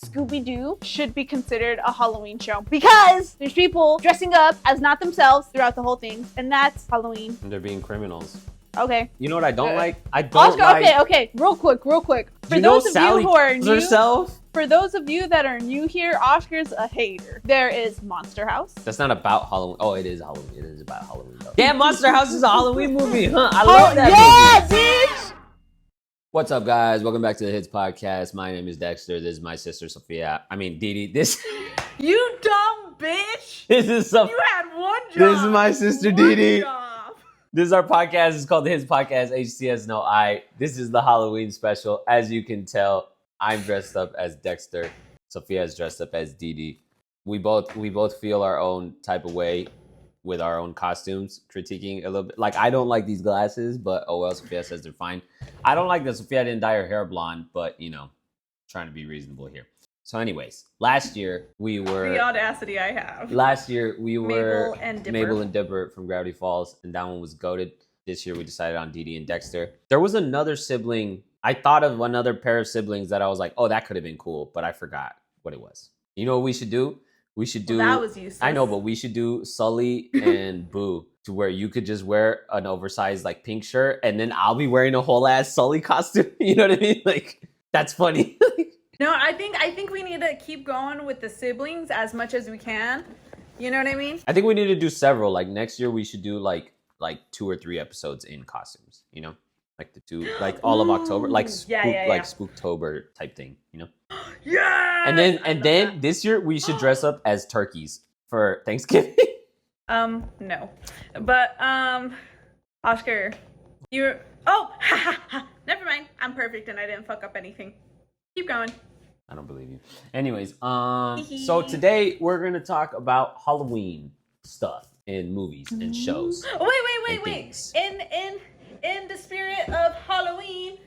Scooby-Doo should be considered a Halloween show because there's people dressing up as not themselves throughout the whole thing, and that's Halloween. And they're being criminals. Okay. You know what I don't like? I don't Oscar, like... Okay. Real quick. For You know those of Sally you who are new, herself? For those of you that are new here, Oscar's a hater. There is Monster House. That's not about Halloween. Oh, it is Halloween. It is about Halloween, though. Damn, Monster House is a Halloween movie, huh? I love that movie. Yeah, bitch! What's up, guys? Welcome back to the HTS Podcast. My name is Dexter. This is my sister, Sophia. I mean, Didi. You dumb bitch! This is some... You had one job. This is my sister, Didi. Job. This is our podcast. It's called the HTS Podcast, HTS No I. This is the Halloween special. As you can tell, I'm dressed up as Dexter. Sophia is dressed up as Didi. We both feel our own type of way with our own costumes, critiquing a little bit. Like, I don't like these glasses, but oh well, Sophia says they're fine. I don't like that Sophia didn't dye her hair blonde, but you know, trying to be reasonable here. So anyways, last year we were... The audacity I have. Last year we were Mabel and Dipper from Gravity Falls, and that one was goated. This year we decided on Didi and Dexter. There was another sibling. I thought of another pair of siblings that I was like, oh, that could have been cool, but I forgot what it was. You know what we should do? We should do... Well, that was useless. I know, but we should do Sully and Boo, to where you could just wear an oversized like pink shirt, and then I'll be wearing a whole ass Sully costume. You know what I mean? Like, that's funny. No, I think we need to keep going with the siblings as much as we can. You know what I mean? I think we need to do several. Like next year, we should do like 2 or 3 episodes in costumes. You know, like the 2, like all of October, like like Spooktober type thing. You know? Yeah. And then this year we should dress up as turkeys for Thanksgiving. No, but Oscar, you're... Oh, never mind. I'm perfect and I didn't fuck up anything. Keep going. I don't believe you. Anyways, so today we're gonna talk about Halloween stuff in movies and shows. Wait. In the spirit of Halloween.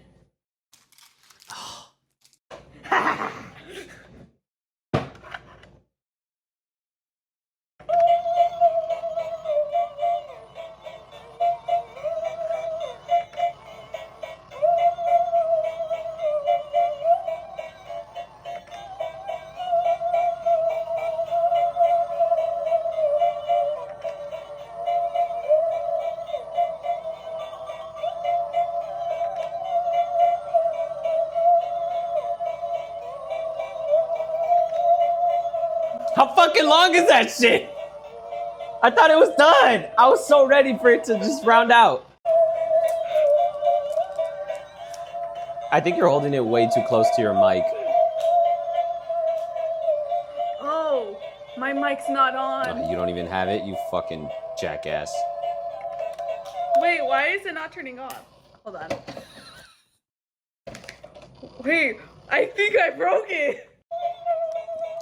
How fucking long is that shit? I thought it was done. I was so ready for it to just round out. I think you're holding it way too close to your mic. Oh, my mic's not on. Oh, you don't even have it, you fucking jackass. Wait, why is it not turning off? Hold on. Wait, I think I broke it.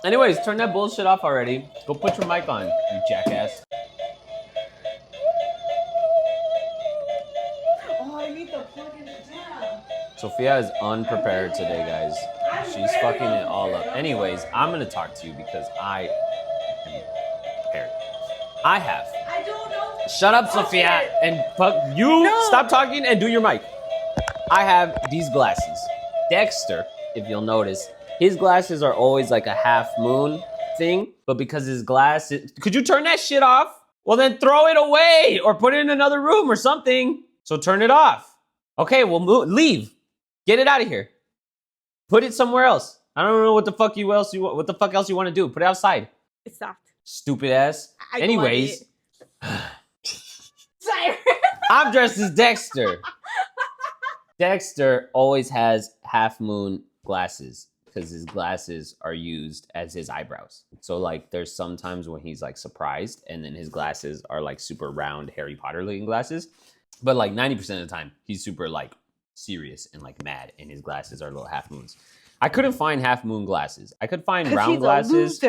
Anyways, turn that bullshit off already. Go put your mic on, you jackass. Oh, I need to plug in the tab. Sophia is unprepared today, guys. She's fucking it all up. Anyways, I'm gonna talk to you because I am prepared. I don't know. Shut up, Sophia, and stop talking and do your mic. I have these glasses. Dexter, if you'll notice, his glasses are always like a half moon thing, but because his glasses... Could you turn that shit off? Well, then throw it away or put it in another room or something. So turn it off. Okay, well, leave. Get it out of here. Put it somewhere else. I don't know what the fuck else you want to do. Put it outside. It stopped. Stupid ass. Anyways. Sorry. I'm dressed as Dexter. Dexter always has half moon glasses, because his glasses are used as his eyebrows. So like there's sometimes when he's like surprised and then his glasses are like super round Harry Potter looking glasses. But like 90% of the time he's super like serious and like mad and his glasses are little half moons. I couldn't find half moon glasses. I could find round glasses.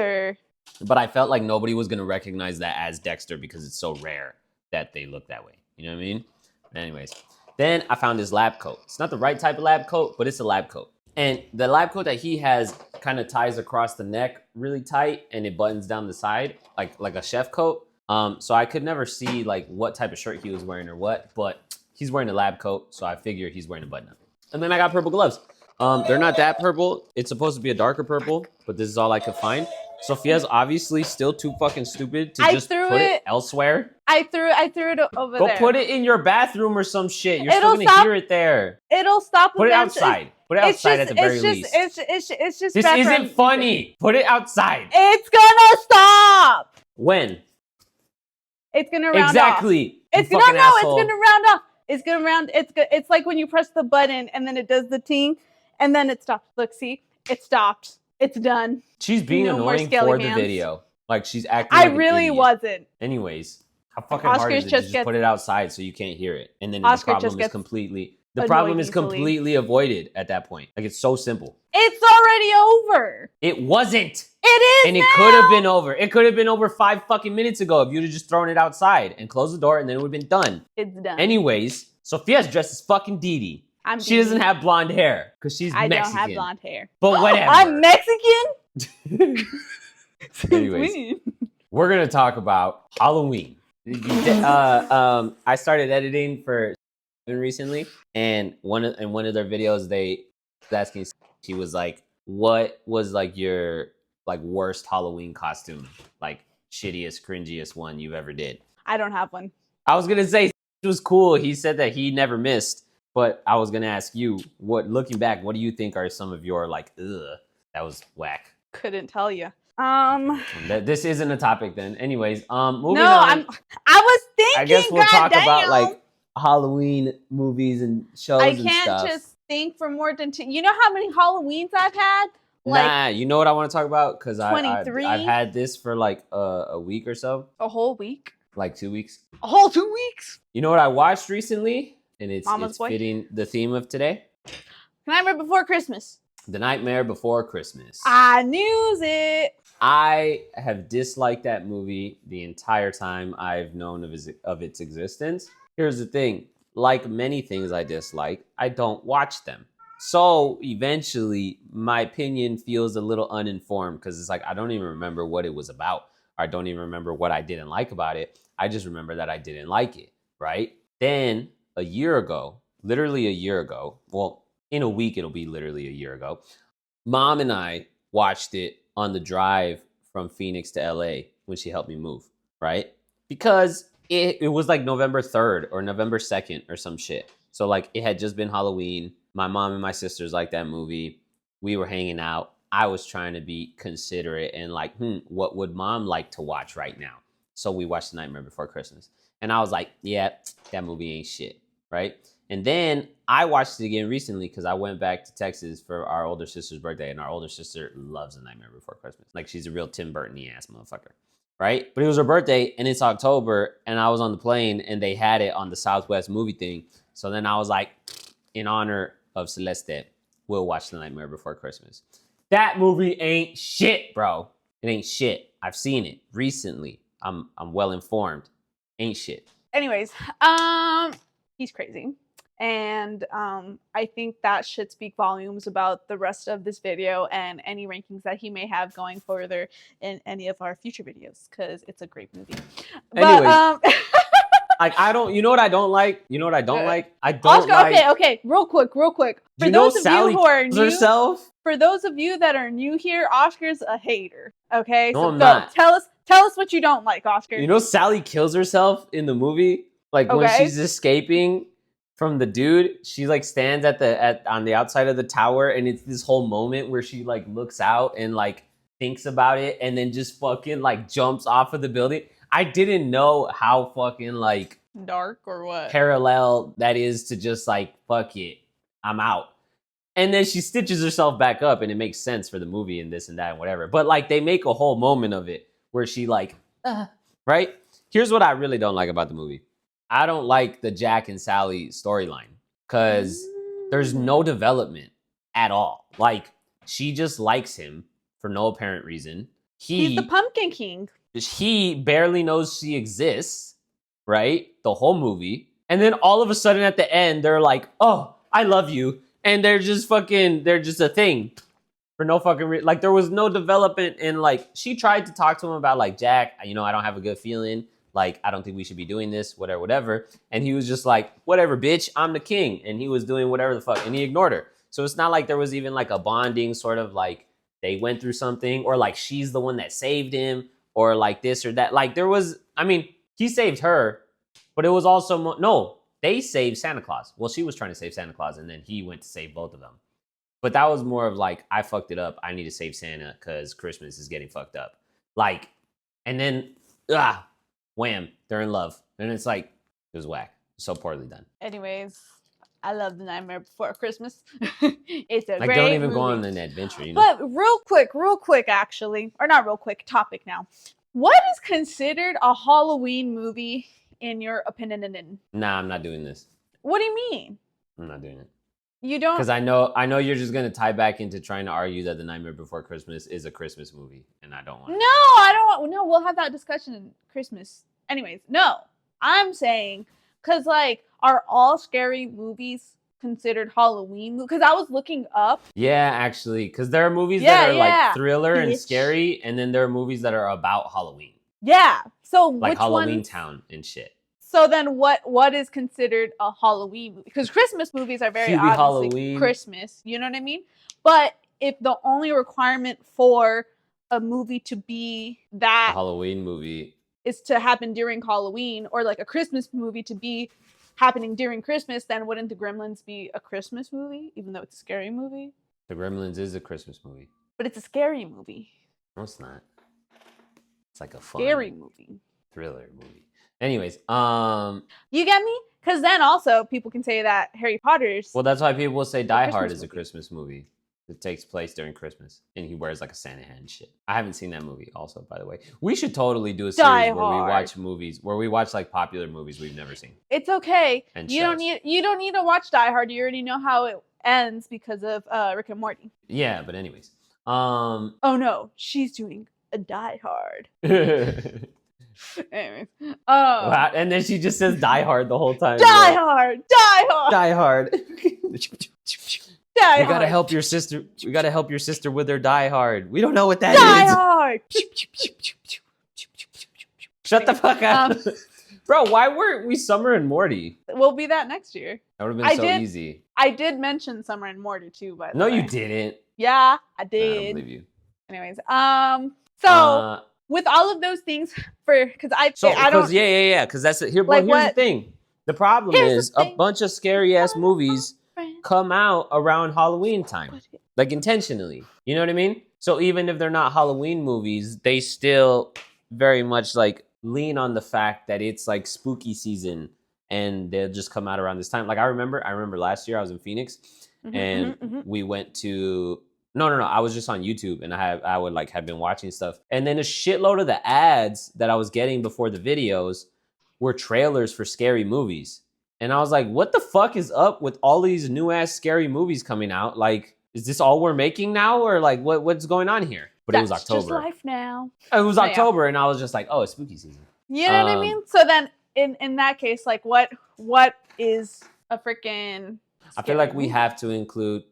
But I felt like nobody was gonna recognize that as Dexter because it's so rare that they look that way. You know what I mean? Anyways, then I found his lab coat. It's not the right type of lab coat, but it's a lab coat. And the lab coat that he has kind of ties across the neck really tight and it buttons down the side like a chef coat. So I could never see like what type of shirt he was wearing or what, but he's wearing a lab coat, so I figure he's wearing a button up. And then I got purple gloves. They're not that purple. It's supposed to be a darker purple, but this is all I could find. Sophia's obviously still too fucking stupid to just put it elsewhere. I threw it over Go there. put it in your bathroom or some shit. You're It'll still gonna hear it there. It'll stop. Put it outside. Put it outside at the very least. It's just. This isn't funny. Put it outside. It's gonna stop. When? It's gonna round off. Exactly. It's you gonna fucking asshole. It's gonna round off. It's gonna round. It's like when you press the button and then it does the ting, and then it stops. Look, see, it stopped. It's done. She's being No more annoying scaly for the hands. video. Like she's acting. I like an really idiot. wasn't. Anyways, how fucking hard is it to just put it outside so you can't hear it, and then the Oscar problem just is gets completely easily. completely avoided at that point. Like it's so simple. It's already over. It wasn't. It is. And it now. could have been over. It could have been over 5 fucking minutes ago if you'd have just thrown it outside and closed the door and then it would have been done. It's done. Anyways, Sophia's dressed as fucking Dee Dee. She doesn't have blonde hair because she's Mexican. I don't have blonde hair. But whatever. I'm Mexican? Anyways, we're going to talk about Halloween. I started editing for recently, and in one of their videos, they was asking, she was like, what was like your like worst Halloween costume? Like shittiest, cringiest one you've ever did? I don't have one. I was going to say it was cool. He said that he never missed. But I was gonna ask you, looking back, what do you think are some of your like, ugh, that was whack? Couldn't tell you. This isn't a topic then. Anyways, moving no, on. I was thinking. I guess we'll talk damn. about like Halloween movies and shows I and can't stuff. just think for more than 2. You know how many Halloweens I've had? Nah, you know what I want to talk about? Because I've 23? had this for like a week or so. A whole week? Like 2 weeks. A whole 2 weeks? You know what I watched recently? And it's Boy? fitting the theme of today. Nightmare Before Christmas. The Nightmare Before Christmas. I knew it. I have disliked that movie the entire time I've known of its existence. Here's the thing. Like many things I dislike, I don't watch them. So eventually, my opinion feels a little uninformed because it's like I don't even remember what it was about. Or I don't even remember what I didn't like about it. I just remember that I didn't like it, right? Then a year ago, literally a year ago, well, in a week, it'll be literally a year ago, Mom and I watched it on the drive from Phoenix to LA when she helped me move, right? Because it was like November 3rd or November 2nd or some shit. So like it had just been Halloween. My mom and my sisters liked that movie. We were hanging out. I was trying to be considerate and like, what would Mom like to watch right now? So we watched The Nightmare Before Christmas. And I was like, yeah, that movie ain't shit. Right? And then I watched it again recently because I went back to Texas for our older sister's birthday, and our older sister loves A Nightmare Before Christmas. Like she's a real Tim Burton-y ass motherfucker. Right? But it was her birthday and it's October and I was on the plane and they had it on the Southwest movie thing. So then I was like, in honor of Celeste, we'll watch The Nightmare Before Christmas. That movie ain't shit, bro. It ain't shit. I've seen it recently. I'm well informed. Ain't shit. Anyways, he's crazy. And I think that should speak volumes about the rest of this video and any rankings that he may have going further in any of our future videos, because it's a great movie. Anyways, like I don't, you know what I don't like? You know what I don't like? I don't Oscar, like. okay, real quick. For You know those of Sally you who are kills new, herself? for those of you that are new here, Oscar's a hater. Okay, No, so I'm go not. tell us what you don't like, Oscar. You know Sally kills herself in the movie? Like when Okay. she's escaping from the dude, she like stands on the outside of the tower, and it's this whole moment where she like looks out and like thinks about it and then just fucking like jumps off of the building. I didn't know how fucking like Dark or what? parallel that is to just like, fuck it, I'm out. And then she stitches herself back up and it makes sense for the movie and this and that and whatever. But like they make a whole moment of it where she like, right? Here's what I really don't like about the movie. I don't like the Jack and Sally storyline because there's no development at all. Like she just likes him for no apparent reason. He's the Pumpkin King. He barely knows she exists, right? The whole movie. And then all of a sudden at the end, they're like, oh, I love you. And they're just a thing for no fucking reason. Like there was no development in like, she tried to talk to him about like, Jack, I don't have a good feeling. Like, I don't think we should be doing this, whatever. And he was just like, whatever, bitch, I'm the king. And he was doing whatever the fuck. And he ignored her. So it's not like there was even like a bonding sort of like they went through something, or like she's the one that saved him, or like this or that. Like there was, I mean, he saved her, but it was also, no, they saved Santa Claus. Well, she was trying to save Santa Claus, and then he went to save both of them. But that was more of like, I fucked it up. I need to save Santa because Christmas is getting fucked up. Like, and then, wham, they're in love. And it's like, it was whack. So poorly done. Anyways, I love The Nightmare Before Christmas. It's a Like, great don't even movie. go on an adventure, you know? But real quick, actually, or not real quick, topic now. What is considered a Halloween movie in your opinion? Nah, I'm not doing this. What do you mean? I'm not doing it. You don't? Because I know you're just gonna tie back into trying to argue that The Nightmare Before Christmas is a Christmas movie, and I don't want. No, I don't want. No, we'll have that discussion in Christmas. Anyways, no, I'm saying because like, are all scary movies considered Halloween? Because I was looking up. Yeah, actually, because there are movies that are like thriller and Bitch. scary, and then there are movies that are about Halloween, Yeah. So like which Halloween ones? Town and shit. So then, what is considered a Halloween movie? Because Christmas movies are very Hubie obviously Halloween. Christmas. You know what I mean? But if the only requirement for a movie to be A that Halloween movie. is to happen during Halloween, or like a Christmas movie to be happening during Christmas, then wouldn't The Gremlins be a Christmas movie, even though it's a scary movie? The Gremlins is a Christmas movie. But it's a scary movie. No, it's not. It's like a fun Scary movie. thriller movie. Anyways, You get me? Because then also people can say that Harry Potter's. well, that's why people will say Die Hard Christmas is a movie. Christmas movie. It takes place during Christmas, and he wears like a Santa hat and shit. I haven't seen that movie. Also, by the way, we should totally do a series Die where we Hard. watch movies, where we watch like popular movies we've never seen. It's okay. And You don't shows. need to watch Die Hard. You already know how it ends because of Rick and Morty. Yeah, but anyways, Oh no, she's doing a Die Hard. Anyways, wow, and then she just says Die Hard the whole time. Die bro. Hard, Die Hard, Die Hard. Die We Hard. gotta help your sister. We gotta help your sister with her Die Hard. We don't know what that Die is. Hard. Shut the fuck up, Um, bro. Why weren't we Summer and Morty? We'll be that next year. That would have been I so did- easy. I did mention Summer and Morty too, by the No, way. you didn't. Yeah, I I don't did. believe you. Anyways, so with all of those things, because I don't. Because that's it. Here, Like here's what? the thing. The problem Here's the is a thing. bunch of scary ass movies come out around Halloween time, like intentionally. You know what I mean? So even if they're not Halloween movies, they still very much like lean on the fact that it's like spooky season, and they'll just come out around this time. Like I remember last year I was in Phoenix, and we went to no, I was just on YouTube, and I would like had been watching stuff, and then a shitload of the ads that I was getting before the videos were trailers for scary movies. And I was like, what the fuck is up with all these new ass scary movies coming out? Like, is this all we're making now, or like what's going on here? But it was That's October. just life now. It was So, yeah. October, and I was just like, oh, it's spooky season. You know what I Um, mean? So then, in that case, like, what is a freaking? I feel like we have to include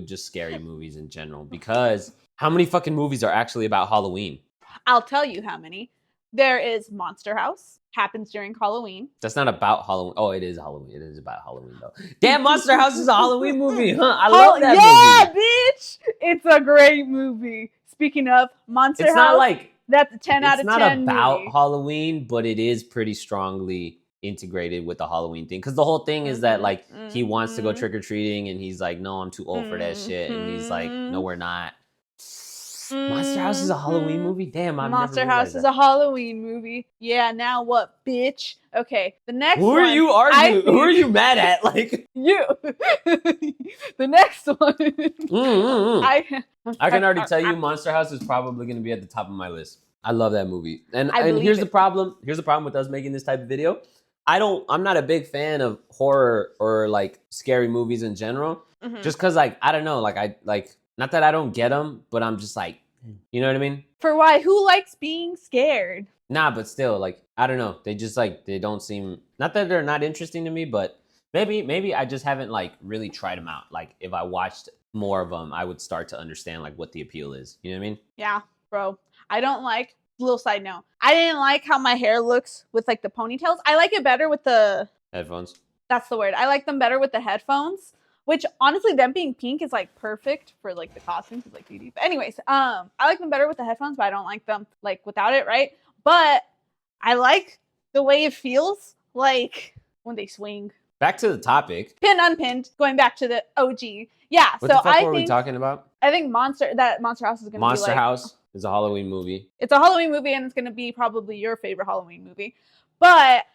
just scary movies in general, because how many fucking movies are actually about Halloween? I'll tell you how many. There is Monster House, happens during Halloween. That's not about Halloween. Oh, it is Halloween. It is about Halloween though. Damn, Monster House is a Halloween movie, huh? I love that movie. bitch! It's a great movie. Speaking of Monster It's House, not like that's a 10 out it's of 10 not about movie. Halloween, but it is pretty strongly integrated with the Halloween thing. Because the whole thing is that like he wants to go trick or treating, and he's like, no, I'm too old for that shit. And he's like, no, we're not. Monster House is a Halloween movie. Damn, I've Monster never House realized is that. a Halloween movie. Yeah, now what, bitch? Okay, the next Who one. are you arguing? Who are you mad at? Like, You. The next one. I can already tell you, Monster House is probably going to be at the top of my list. I love that movie. And believe here's it. the problem. Here's the problem with us making this type of video. I'm not a big fan of horror or like scary movies in general. Mhm. Just because like, I don't know, not that I don't get them, but I'm just like, you know what I mean? For why? Who likes being scared? Nah, but still, like, I don't know. They just like, they don't seem, not that they're not interesting to me, but maybe I just haven't like really tried them out. Like if I watched more of them, I would start to understand like what the appeal is. You know what I mean? Yeah, bro. I don't like. Little side note. I didn't like how my hair looks with like the ponytails. I like it better with the. Headphones. That's the word. I like them better with the headphones. which honestly, them being pink is like perfect for like the costumes, like beauty. But anyways, I like them better with the headphones, but I don't like them like without it, right? But I like the way it feels like when they swing. Back to the topic. Pin unpinned, going back to the OG. Yeah, What so the fuck I were we think talking about? I think Monster House is gonna be Monster like, House is a Halloween movie. it's a Halloween movie and it's gonna be probably your favorite Halloween movie. But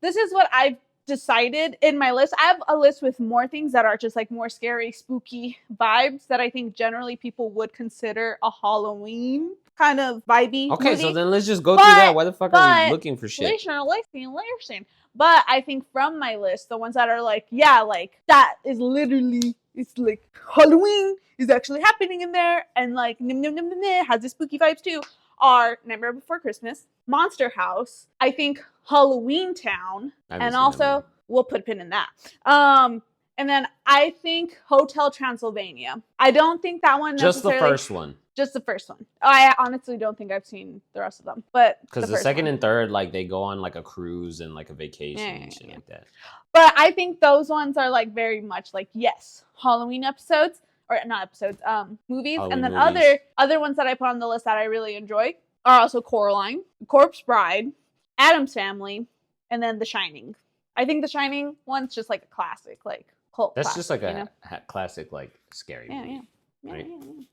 this is what I've decided in my list. I have a list with more things that are just like more scary, spooky vibes that I think generally people would consider a Halloween kind of vibey Okay, movie. so then let's just go through that. Why the fuck are we looking for shit? Listen. But I think from my list, the ones that are like, yeah, like that is literally, it's like Halloween is actually happening in there, and like has the spooky vibes too, are Nightmare Before Christmas, Monster House, I think Halloween Town, and also we'll put a pin in that. And then I think Hotel Transylvania. I don't think that one just necessarily. the first one. Just the first one. I honestly don't think I've seen the rest of them, but because the second and third, like they go on like a cruise and like a vacation and shit like that. But I think those ones are like very much like, yes, Halloween episodes, or not episodes, movies. Halloween and then movies. other ones that I put on the list that I really enjoy are also Coraline, Corpse Bride, Addams Family, and then The Shining. I think The Shining one's just like a classic, like cult. That's classic, just like you a know? classic, like scary movie. Right? Yeah.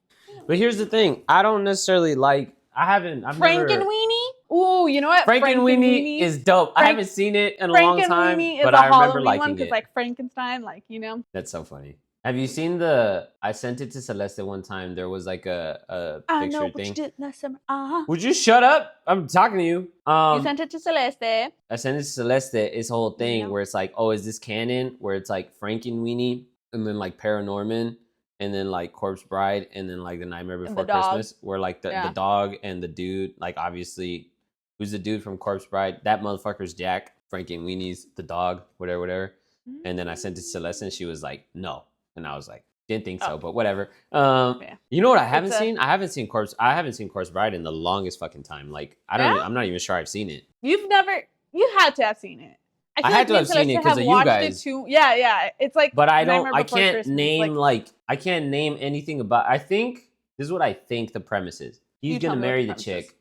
But here's the thing: I don't necessarily like. I've Frankenweenie? Ooh, you know what? Frankenweenie is dope. I haven't seen it in a long time, but I remember liking it. Like Frankenstein, like, you know. That's so funny. Have you seen I sent it to Celeste one time. There was like a picture know thing. what you did last summer. Would you shut up? I'm talking to you. You sent it to Celeste. I sent it to Celeste. It's a whole thing where it's like, oh, is this canon? Where it's like Frankenweenie and then like Paranorman. And then like Corpse Bride, and then like the Nightmare Before Christmas, where like the dog and the dude, like obviously, who's the dude from Corpse Bride? That motherfucker's Jack. Frankenweenie's the dog, whatever. And then I sent it to Celeste, and she was like, no. And I was like, didn't think so, but whatever. You know what I haven't seen? I haven't seen Corpse Bride in the longest fucking time. Like I'm not even sure I've seen it. You had to have seen it. I had to have seen it because of you guys. Yeah. It's like, but I can't name I can't name anything about. I think this is what I think the premise is. He's gonna marry the chick.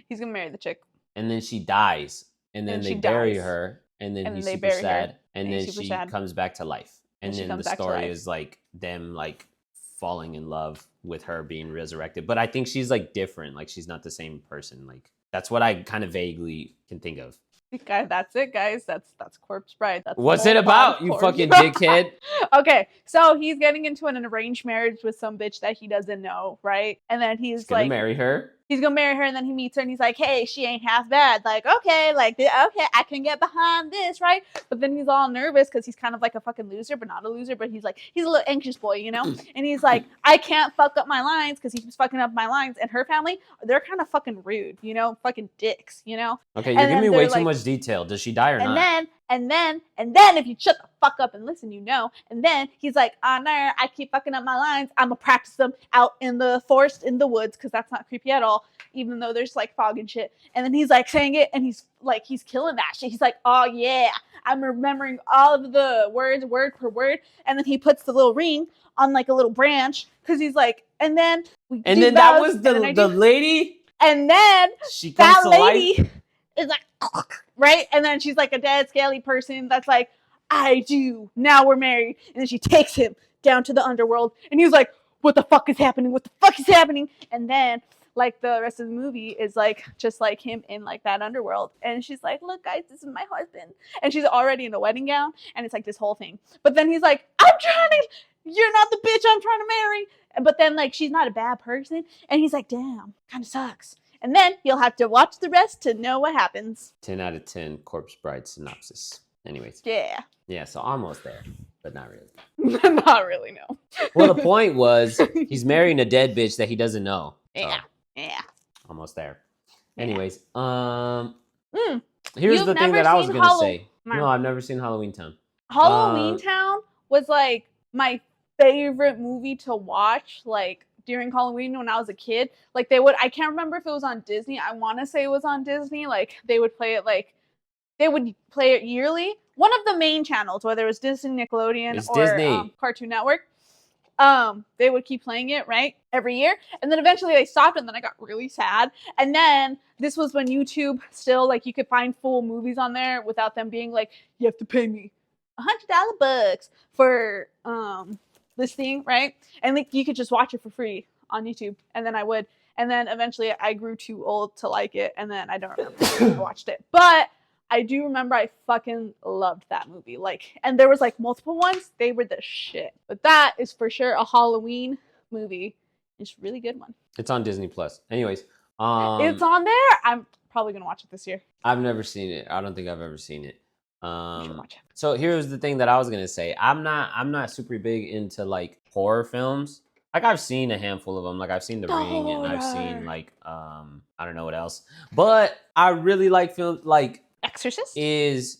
He's gonna marry the chick, and then she dies, and then they bury her, and then he's super sad, and then she comes back to life, and then the story is like them like falling in love with her being resurrected. But I think she's like different. Like she's not the same person. Like that's what I kind of vaguely can think of. That's it, guys. That's Corpse Bride. What's it about, you fucking dickhead? Okay, so he's getting into an arranged marriage with some bitch that he doesn't know, right? And then he's gonna like, marry her. He's gonna marry her, and then he meets her, and he's like, "Hey, she ain't half bad. Like, okay, I can get behind this, right?" But then he's all nervous because he's kind of like a fucking loser, but not a loser. But he's a little anxious boy, you know. And he's like, "I can't fuck up my lines because he keeps fucking up my lines." And her family, they're kind of fucking rude, you know, fucking dicks, you know. Okay, you're giving me way too much detail. Does she die or not? And then if you shut the fuck up and listen, you know. And then he's like, no, I keep fucking up my lines. I'm gonna practice them out in the forest, in the woods, because that's not creepy at all, even though there's like fog and shit. And then he's like saying it, and he's killing that shit. He's like, oh yeah, I'm remembering all of the words, word per word. And then he puts the little ring on like a little branch, because he's like, and then that was the lady. And then she comes that to lady life. is like, right? And then she's like a dead, scaly person that's like, I do. Now we're married. And then she takes him down to the underworld. And he's like, what the fuck is happening? What the fuck is happening? And then, like, the rest of the movie is like, just like him in like that underworld. And she's like, look, guys, this is my husband. And she's already in a wedding gown. And it's like this whole thing. But then he's like, you're not the bitch I'm trying to marry. But then, like, she's not a bad person. And he's like, damn, kind of sucks. And then you'll have to watch the rest to know what happens. 10 out of 10 Corpse Bride synopsis. Anyways. Yeah. Yeah, so almost there, but not really. Not really, no. Well, the point was he's marrying a dead bitch that he doesn't know. Yeah. Yeah. Almost there. Yeah. Anyways, here's the thing that I was going to say. No, I've never seen Halloween Town. Halloween Town was like my favorite movie to watch, like, during Halloween when I was a kid. Like, I can't remember if it was on Disney. I want to say it was on Disney. Like, they would play it yearly. one of the main channels, whether it was Disney, Nickelodeon, It's or Disney. Cartoon Network, they would keep playing it, right, every year. And then eventually they stopped, and then I got really sad. And then this was when YouTube still, like, you could find full movies on there without them being like, you have to pay me $100 for this thing, right? And like you could just watch it for free on YouTube. And then I would. And then eventually I grew too old to like it, and then I don't remember if I watched it. But I do remember I fucking loved that movie. Like, and there was like multiple ones. They were the shit. But that is for sure a Halloween movie. It's a really good one. It's on Disney Plus. Anyways, It's on there. I'm probably gonna watch it this year. I've never seen it. I don't think I've ever seen it. You should watch it. So here's the thing that I was gonna say. I'm not super big into like horror films. Like I've seen a handful of them. Like I've seen The Ring, and I've seen like I don't know what else. But I really like films like Exorcist? Is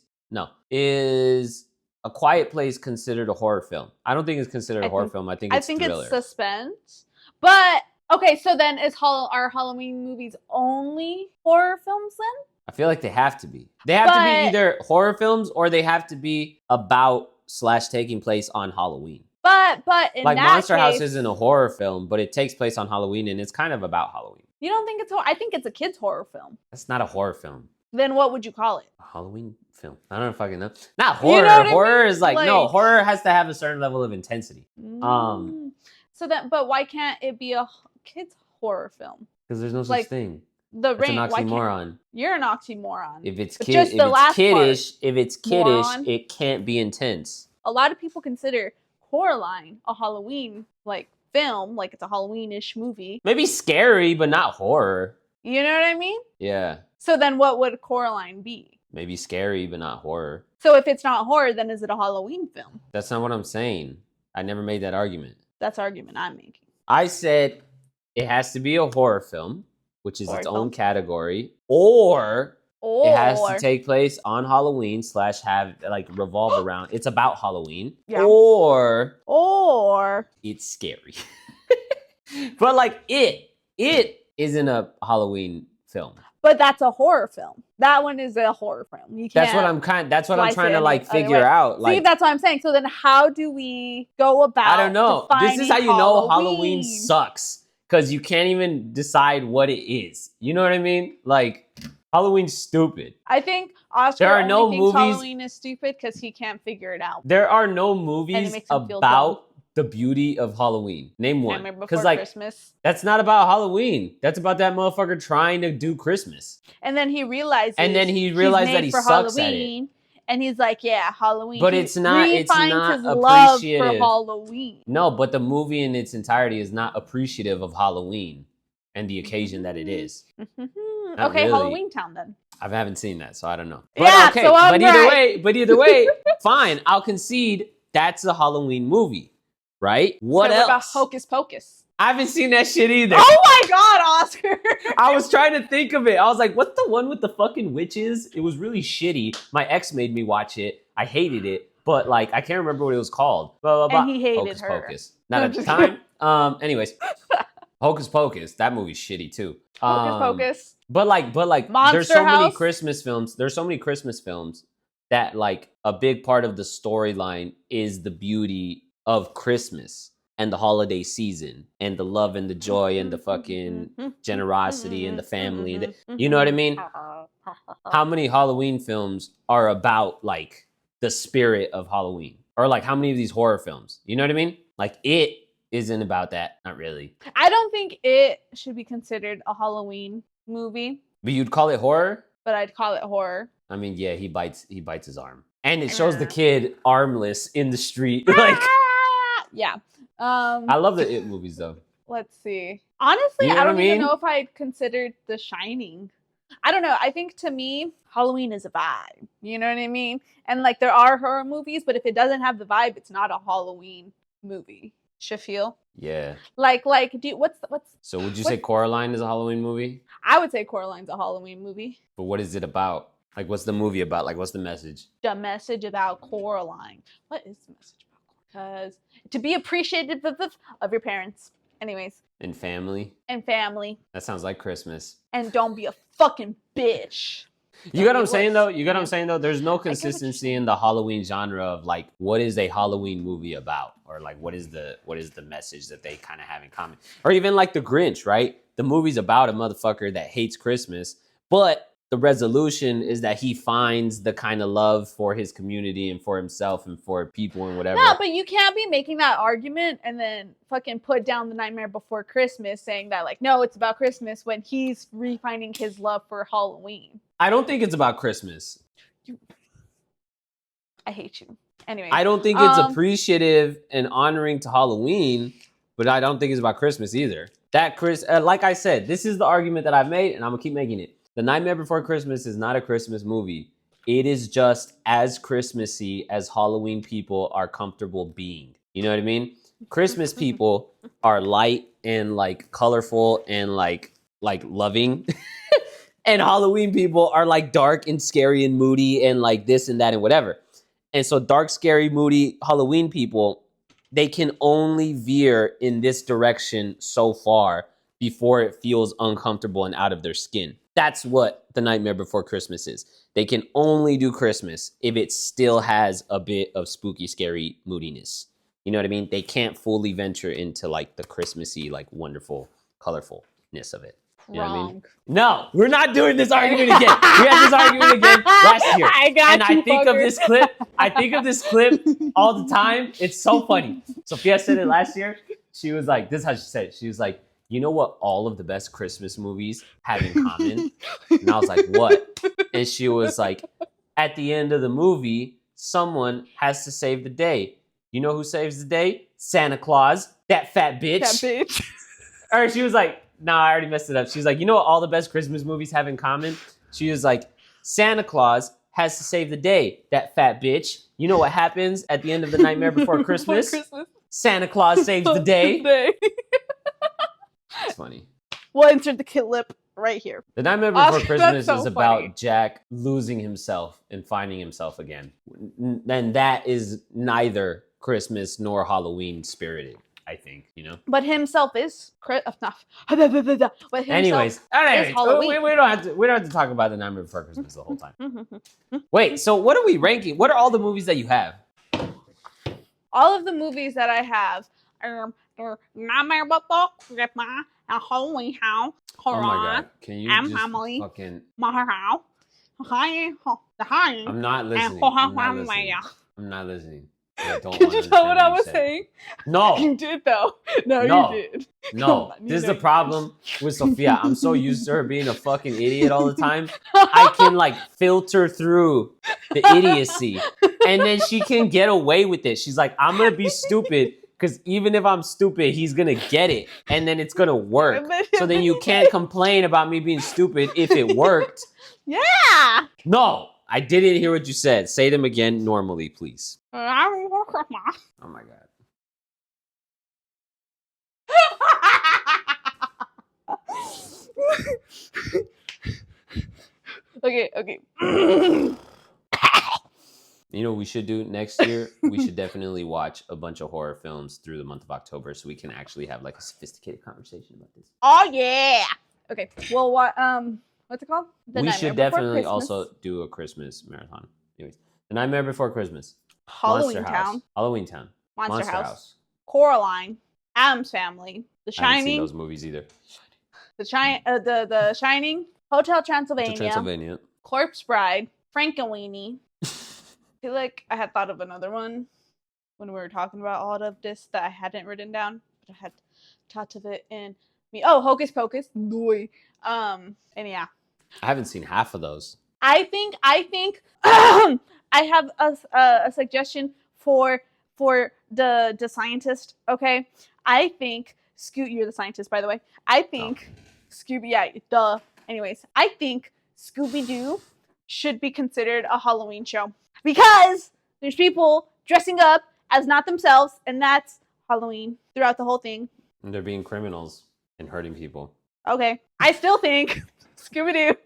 A Quiet Place considered a horror film? I don't think it's considered a horror film. I think it's thriller. It's suspense. But okay, so then are Halloween movies only horror films then? I feel like they have to be. They have to be either horror films or they have to be about / taking place on Halloween. But in like that Monster case, House isn't a horror film, but it takes place on Halloween and it's kind of about Halloween. You don't think it's I think it's a kid's horror film. That's not a horror film. Then what would you call it? A Halloween film. I don't fucking know. Not horror. You know what horror I mean? is like no, horror has to have a certain level of intensity. So that, but why can't it be a kid's horror film? Because there's no such thing. The It's an Ring. oxymoron. You're an oxymoron. If it's kiddish, moron. It can't be intense. A lot of people consider Coraline a Halloween like film, like it's a Halloween-ish movie. Maybe scary, but not horror. You know what I mean? Yeah. So then what would Coraline be? Maybe scary, but not horror. So if it's not horror, then is it a Halloween film? That's not what I'm saying. I never made that argument. That's the argument I'm making. I said it has to be a horror film, which is its own category, or it has to take place on Halloween / have like revolve around. It's about Halloween, or it's scary. But like it isn't a Halloween film. But that's a horror film. That one is a horror film. You can't. That's what I'm trying to like figure out. Like, see, that's what I'm saying. So then, how do we go about? I don't know. This is how you know Halloween Halloween sucks, because you can't even decide what it is. You know what I mean? Like Halloween's stupid. I think Oscar There are no thinks movies- Halloween is stupid because he can't figure it out. There are no movies makes him feel about the beauty of Halloween. Name one. Nightmare Because Before like Christmas. that's not about Halloween. That's about that motherfucker trying to do Christmas. And then he realizes. And he he's realized that made he for sucks at it. Halloween, and he's like, "Yeah, Halloween." But He it's not refines his love for appreciative. Halloween. No, but the movie in its entirety is not appreciative of Halloween and the occasion that it is. Not Okay, really. Halloween Town then. I haven't seen that, so I don't know. But Yeah, okay, so I'm but either way, fine. I'll concede that's a Halloween movie, right? What else? about Hocus Pocus? I haven't seen that shit either. Oh my God, Oscar! I was trying to think of it. I was like, what's the one with the fucking witches? It was really shitty. My ex made me watch it. I hated it, but like I can't remember what it was called. Blah, blah, blah. And he hated Hocus her. Pocus. Not at the time. Anyways, Hocus Pocus. That movie's shitty too. Hocus Pocus. But like, there's Monster so many House? Christmas films. There's so many Christmas films that like a big part of the storyline is the beauty of Christmas and the holiday season and the love and the joy and the fucking generosity and the family. And you know what I mean? How many Halloween films are about like the spirit of Halloween? Or like how many of these horror films? You know what I mean? Like it isn't about that. Not really. I don't think it should be considered a Halloween movie, But you'd call it horror? but I'd call it horror. I mean, yeah, he bites his arm. And it shows the kid armless in the street. Like Yeah. I love the It movies though. Let's see. Honestly, You know I what don't I even mean? know if I'd considered The Shining. I don't know. I think to me, Halloween is a vibe. You know what I mean? And like there are horror movies, but if it doesn't have the vibe, it's not a Halloween movie. Shafiel. Yeah. Like what's So would you say Coraline is a Halloween movie? I would say Coraline's a Halloween movie. But what is it about? Like what's the movie about? Like what's the message? The message about Coraline. What is the message about Coraline? Because to be appreciative of your parents. Anyways. And family? And family. That sounds like Christmas. And don't be a fucking bitch. You get what I'm saying though? You get what I'm saying though? There's no consistency in the Halloween genre of like what is a Halloween movie about? Or like what is the message that they kind of have in common? Or even like The Grinch, right? The movie's about a motherfucker that hates Christmas, but the resolution is that he finds the kind of love for his community and for himself and for people and whatever. No, but you can't be making that argument and then fucking put down The Nightmare Before Christmas saying that like, no, it's about Christmas when he's refinding his love for Halloween. I don't think it's about Christmas. I hate you. Anyway. I don't think it's appreciative and honoring to Halloween, but I don't think it's about Christmas either. Like I said, this is the argument that I've made and I'm gonna keep making it. The Nightmare Before Christmas is not a Christmas movie. It is just as Christmassy as Halloween people are comfortable being. You know what I mean? Christmas people are light and like colorful and like loving. And Halloween people are like dark and scary and moody and like this and that and whatever. And so dark, scary, moody Halloween people, they can only veer in this direction so far before it feels uncomfortable and out of their skin. That's what The Nightmare Before Christmas is. They can only do Christmas if it still has a bit of spooky, scary moodiness. You know what I mean? They can't fully venture into like the Christmassy, like wonderful colorfulness of it. You know what I mean? No, we're not doing this argument again. We had this argument again last year. I think of this clip all the time. It's so funny. Sophia said it last year. She was like, this is how she said it. She was like, you know what all of the best Christmas movies have in common? And I was like, what? And she was like, at the end of the movie, someone has to save the day. You know who saves the day? Santa Claus, that fat bitch. That bitch. Or she was like, nah, I already messed it up. She's like, you know what all the best Christmas movies have in common? She was like, Santa Claus has to save the day, that fat bitch. You know what happens at the end of The Nightmare Before Christmas? Santa Claus saves the day. It's funny. We'll insert the clip right here. The Nightmare Before Christmas so is funny. about Jack losing himself and finding himself again. And that is neither Christmas nor Halloween spirited, I think, you know? But himself is but himself Anyways, is Halloween. we don't have to talk about The Nightmare Before Christmas the whole time. Wait, so what are we ranking? What are all the movies that you have? All of the movies that I have are Nightmare Before Christmas, a Halloween House, Oh my god, can you just family, fucking... my house, I'm not listening. I'm not listening. I don't Did you understand know what I was said. saying? No. You did though. No, No. you did. No, Come on, this is know the problem with Sophia. I'm so used to her being a fucking idiot all the time. I can like filter through the idiocy and then she can get away with it. She's like, I'm going to be stupid because even if I'm stupid, he's going to get it and then it's going to work. So then you can't complain about me being stupid if it worked. Yeah. No, I didn't hear what you said. Say them again normally, please. Oh my god. Okay. You know what we should do next year? We should definitely watch a bunch of horror films through the month of October so we can actually have like a sophisticated conversation about this. Oh yeah. Okay. Well, what's it called? The We Nightmare should Before definitely Christmas. also do a Christmas marathon. Anyways, The Nightmare Before Christmas. Halloween Monster Town, House. Halloween Town. Monster House, Coraline, Addams Family, The I haven't seen Shining, those movies either. The Shining, Hotel Transylvania, Transylvania. Corpse Bride, Frankenweenie. I feel like I had thought of another one when we were talking about all of this that I hadn't written down, but I had thought of it in me. Oh, Hocus Pocus. Boy. And yeah. I haven't seen half of those. I think I have a suggestion for the scientist. Okay, I think you're the scientist, by the way. I think Scooby. Yeah, duh. Anyways, I think Scooby-Doo should be considered a Halloween show because there's people dressing up as not themselves, and that's Halloween throughout the whole thing. And they're being criminals and hurting people. Okay, I still think Scooby-Doo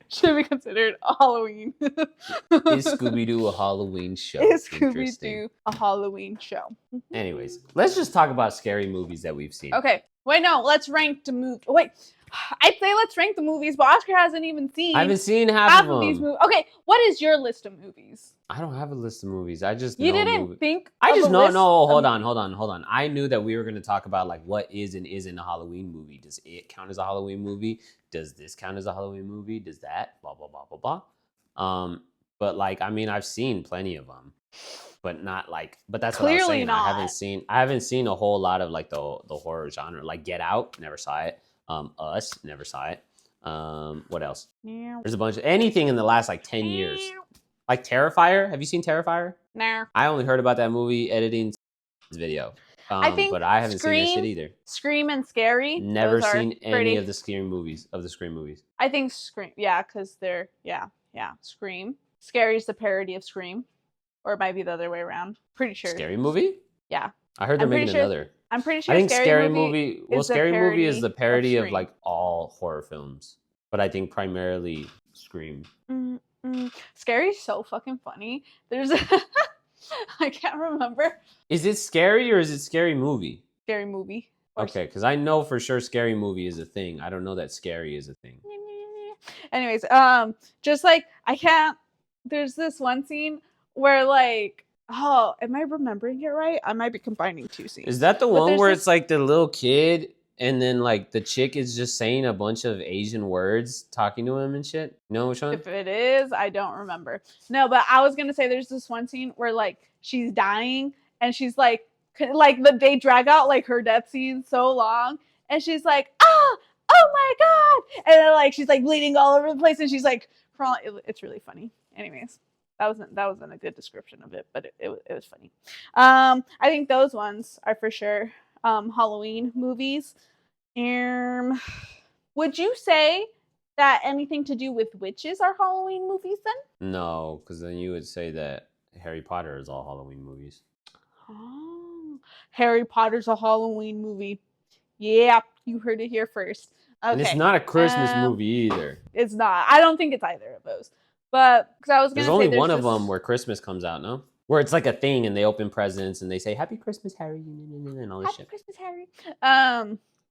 should be considered a Halloween. Is Scooby-Doo a Halloween show? Is Interesting. Scooby-Doo a Halloween show? Anyways, let's just talk about scary movies that we've seen. Okay. Wait, no, let's rank the movie. Wait, I'd say let's rank the movies, but Oscar hasn't even seen I haven't seen half of these them. movies. Okay, what is your list of movies? I don't have a list of movies. I just You know didn't movies. think I of just a know. list No, of hold on. I knew that we were going to talk about like what is and isn't a Halloween movie. Does it count as a Halloween movie? Does this count as a Halloween movie? Does that? Blah blah blah blah blah. But like, I mean, I've seen plenty of them, but not like. But that's what I was Clearly saying. not. I haven't seen a whole lot of like the horror genre. Like Get Out, never saw it. Us, never saw it. What else? Yeah. There's a bunch of anything in the last like 10 years. Like Terrifier. Have you seen Terrifier? Nah. I only heard about that movie editing video. I think but I haven't seen that Scream- shit either. Scream and Scary. Never those are seen any pretty- of the Scream movies. I think Scream. Yeah, because they're Scream. Scary's the parody of Scream, or it might be the other way around. Pretty sure. Scary movie? Yeah. I heard they're I'm pretty making sure- another. I'm pretty sure. I think Scary movie. Well, is the Scary movie is the parody of Scream. like all horror films, but I think primarily Scream. Scary's so fucking funny. There's I can't remember. Is it scary or is it Scary Movie? Scary movie. Or Okay, because I know for sure Scary Movie is a thing. I don't know that Scary is a thing. Anyways, just like I can't. There's this one scene where like, oh, am I remembering it right? I might be combining two scenes. Is that the But one there's where this- it's like the little kid and then like the chick is just saying a bunch of Asian words talking to him and shit? You know which one? If it is, I don't remember. No, but I was gonna say there's this one scene where like she's dying and she's like they drag out like her death scene so long, and she's like, oh my god, and then like she's like bleeding all over the place, and she's like crawling. It's really funny. Anyways, that wasn't a good description of it, but it was funny. I think those ones are for sure Halloween movies. Would you say that anything to do with witches are Halloween movies then? No, because then you would say that Harry Potter is all Halloween movies. Oh, Harry Potter's a Halloween movie. Yeah, you heard it here first. Okay. And it's not a Christmas movie either. It's not. I don't think it's either of those. But because I was There's gonna only say one of them where Christmas comes out, no? Where it's like a thing and they open presents and they say Happy Christmas, Harry, and all this Happy shit. Christmas, Harry.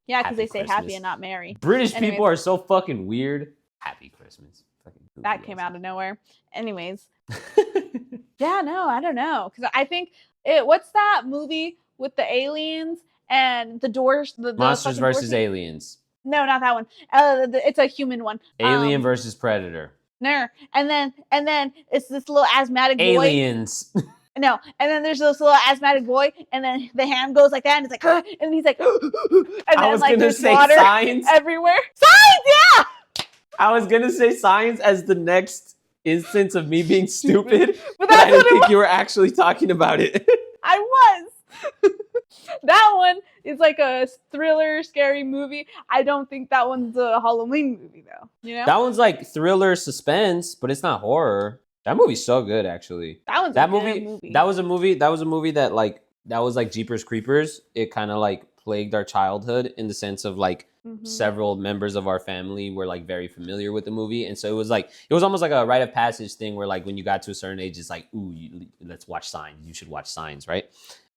Yeah, because Happy they say happy Christmas. and not merry. British Anyways. people are so fucking weird. Happy Christmas. Fucking That came out of nowhere. Anyways, yeah, no, I don't know, because I think what's that movie with the aliens and the doors? The Monsters fucking door versus scene? Aliens. No, not that one. It's a human one. Alien versus Predator. No, and then it's this little asthmatic boy. Aliens. No, and then there's this little asthmatic boy, and then the hand goes like that, and it's like, and he's like, and I then was like gonna there's say water Signs. everywhere. Signs, yeah. I was gonna say Signs as the next instance of me being stupid, But but that's I didn't what it think was. you were actually talking about it. I was. That one is like a thriller, scary movie. I don't think that one's a Halloween movie, though. You know, That one's like thriller suspense, but it's not horror. That movie's so good, actually. that one's That a good movie, that was a movie that was like Jeepers Creepers. It kind of like plagued our childhood in the sense of like Mhm. several members of our family were like very familiar with the movie, and so it was almost like a rite of passage thing where like when you got to a certain age, it's like, ooh, let's watch Signs. You should watch Signs, right?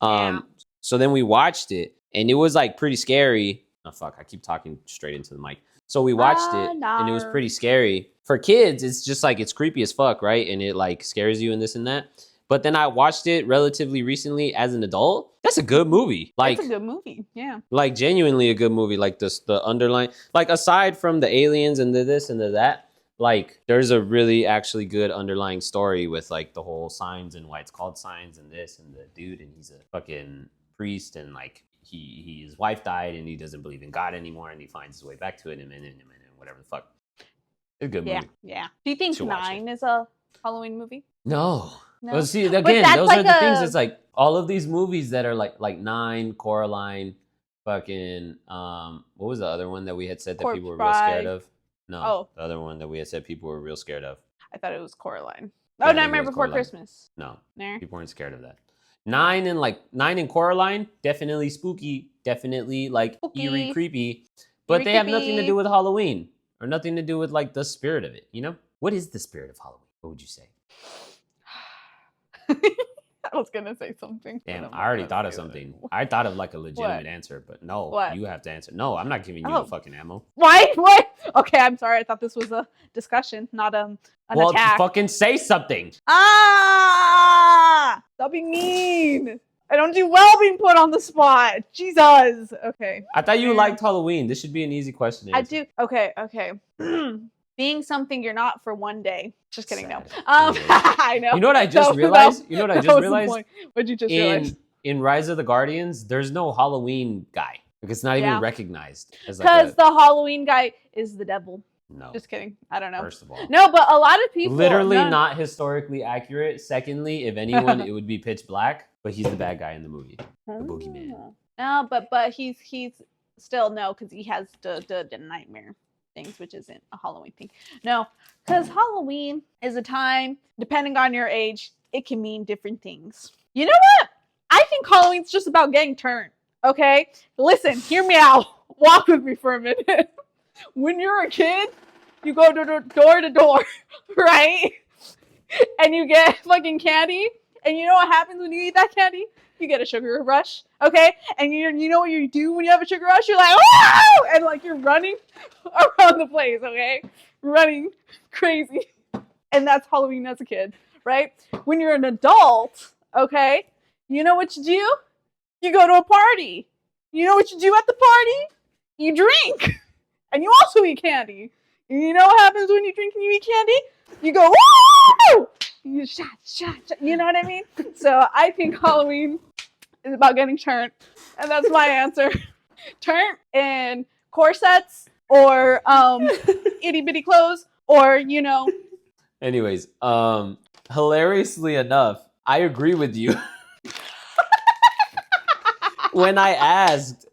Yeah. So then we watched it, and it was like pretty scary. Oh fuck, I keep talking straight into the mic. So we watched it, and it was no. pretty scary. For kids, it's just like it's creepy as fuck, right? And it like scares you and this and that. But then I watched it relatively recently as an adult. That's a good movie. Like, It's a good movie. Yeah. like genuinely a good movie. Like the underlying, like aside from the aliens and the this and the that, like there's a really actually good underlying story with like the whole Signs and why it's called Signs and this and the dude, and he's a fucking priest, and like his wife died and he doesn't believe in God anymore, and he finds his way back to it and whatever the fuck. It's a good movie. Yeah. Do you think Should watch 9 is a Halloween movie? No. No. Well, see, again, that's those like are the things. a- It's like all of these movies that are like 9, Coraline, fucking what was the other one that we had said that Corpse people were real scared Bride. of? No, Oh. the other one that we had said people were real scared of. I thought it was Coraline. Yeah, Oh, I think it Nightmare was Before Coraline. Christmas. No, Nah. people weren't scared of that. 9 and Coraline, definitely spooky, definitely like Spooky. eerie, creepy, but Eerie, they have nothing to creepy. do with Halloween or nothing to do with like the spirit of it. You know, what is the spirit of Halloween? What would you say? was gonna say something. but Damn, I'm I not already gonna thought of say that. something. I thought of like a legitimate What? answer, but no, What? you have to answer. No, I'm not giving you Oh. the fucking ammo. Why? What? Okay, I'm sorry. I thought this was a discussion, not an Well, attack. fucking say something. Ah! Stop being mean. I don't do well being put on the spot. Jesus. Okay. I thought you Man. liked Halloween. This should be an easy question to I answer. do. Okay. Being something you're not for one day. Just kidding. No. Sad. I know. You know what I just That- realized? You know what I that just was the realized? point. What'd you just realize? In Rise of the Guardians, there's no Halloween guy. Like it's not even Yeah. recognized as Because like the Halloween guy is the devil. no. Just kidding. I don't know. First of all, No, but a lot of people literally none- not historically accurate. Secondly, if anyone, it would be Pitch Black, but he's the bad guy in the movie, the boogeyman. No, but he's still no, because he has the nightmare things, which isn't a Halloween thing. No, because Halloween is a time, depending on your age, it can mean different things. You know what? I think Halloween's just about getting turned. Okay, listen, hear me out. Walk with me for a minute. When you're a kid, you go door to door, right? And you get fucking candy. And you know what happens when you eat that candy? You get a sugar rush, okay? And you know what you do when you have a sugar rush? You're like, whoa! And like you're running around the place, okay? Running crazy. And that's Halloween as a kid, right? When you're an adult, okay? You know what you do? You go to a party. You know what you do at the party? You drink. And you also eat candy. And you know what happens when you drink and you eat candy? You go, woo! You shot. You know what I mean? So I think Halloween is about getting turned. And that's my answer. Turned in corsets or itty bitty clothes or, you know. Anyways, hilariously enough, I agree with you. When I asked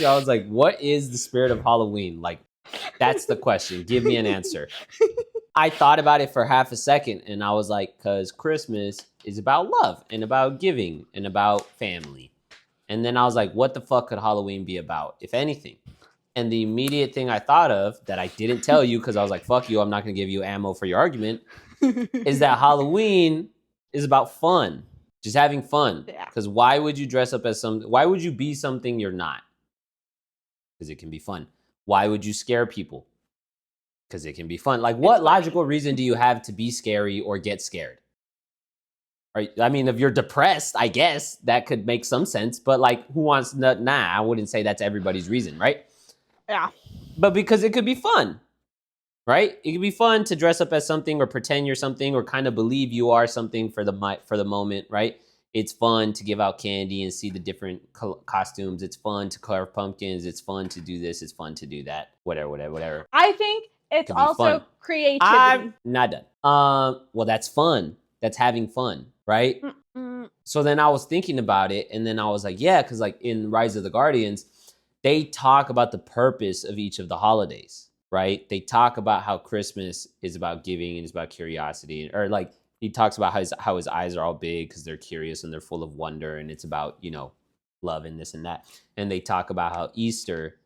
you, I was like, what is the spirit of Halloween? Like, that's the question. Give me an answer. I thought about it for half a second and I was like, because Christmas is about love and about giving and about family. And then I was like, what the fuck could Halloween be about, if anything? And the immediate thing I thought of that I didn't tell you because I was like, fuck you, I'm not going to give you ammo for your argument, is that Halloween is about fun. Just having fun. Yeah. Because why would you dress up as why would you be something you're not? Because it can be fun. Why would you scare people? Because it can be fun. Like, what logical reason do you have to be scary or get scared? I mean, if you're depressed, I guess that could make some sense. But like, who wants? Nah, I wouldn't say that's everybody's reason, right? Yeah. But because it could be fun, right? It could be fun to dress up as something or pretend you're something or kind of believe you are something for the moment, right? It's fun to give out candy and see the different costumes. It's fun to carve pumpkins. It's fun to do this. It's fun to do that. Whatever. I think it's Could be also fun. creativity. I'm not done. Well, that's fun. That's having fun, right? Mm-mm. So then I was thinking about it, and then I was like, yeah, because like in Rise of the Guardians, they talk about the purpose of each of the holidays, right? They talk about how Christmas is about giving and it's about curiosity, or like he talks about how his eyes are all big because they're curious and they're full of wonder, and it's about, you know, love and this and that. And they talk about how Easter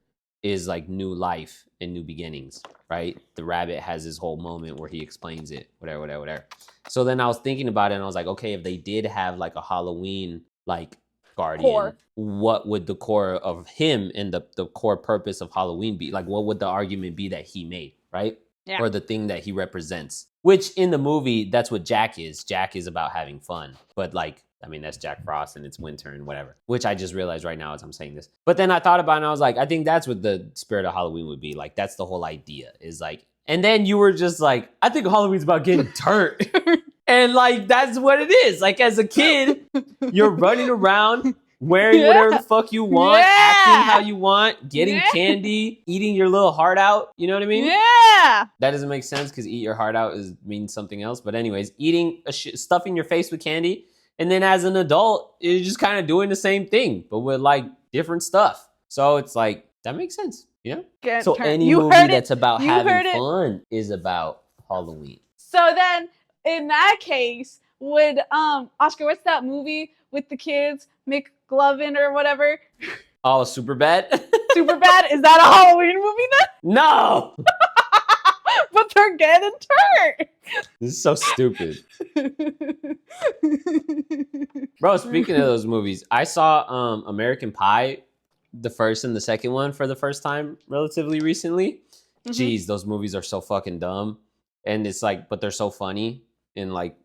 is like new life and new beginnings, right? The rabbit has his whole moment where he explains it, whatever. So then I was thinking about it and I was like, okay, if they did have like a Halloween like guardian, Core. what would the core of him and the core purpose of Halloween be? Like, what would the argument be that he made, right? Yeah. Or the thing that he represents, which in the movie, that's what Jack is. Jack is about having fun, but like, I mean, that's Jack Frost and it's winter and whatever, which I just realized right now as I'm saying this. But then I thought about it and I was like, I think that's what the spirit of Halloween would be. Like, that's the whole idea is like, and then you were just like, I think Halloween's about getting turned. And like, that's what it is. Like, as a kid, you're running around, wearing whatever the fuck you want, acting how you want, getting candy, eating your little heart out. You know what I mean? Yeah. That doesn't make sense because eat your heart out means something else. But anyways, eating stuffing your face with candy. And then as an adult, you're just kind of doing the same thing, but with like different stuff. So it's like, that makes sense. Yeah. So any movie that's about having fun is about Halloween. So then in that case, would Oscar, what's that movie with the kids, McGlovin or whatever? Oh, Superbad? Superbad? Is that a Halloween movie then? No! But they're getting turned. This is so stupid. Bro, speaking of those movies, I saw American Pie, the first and the second one for the first time relatively recently. Jeez, those movies are so fucking dumb. And it's like, but they're so funny in like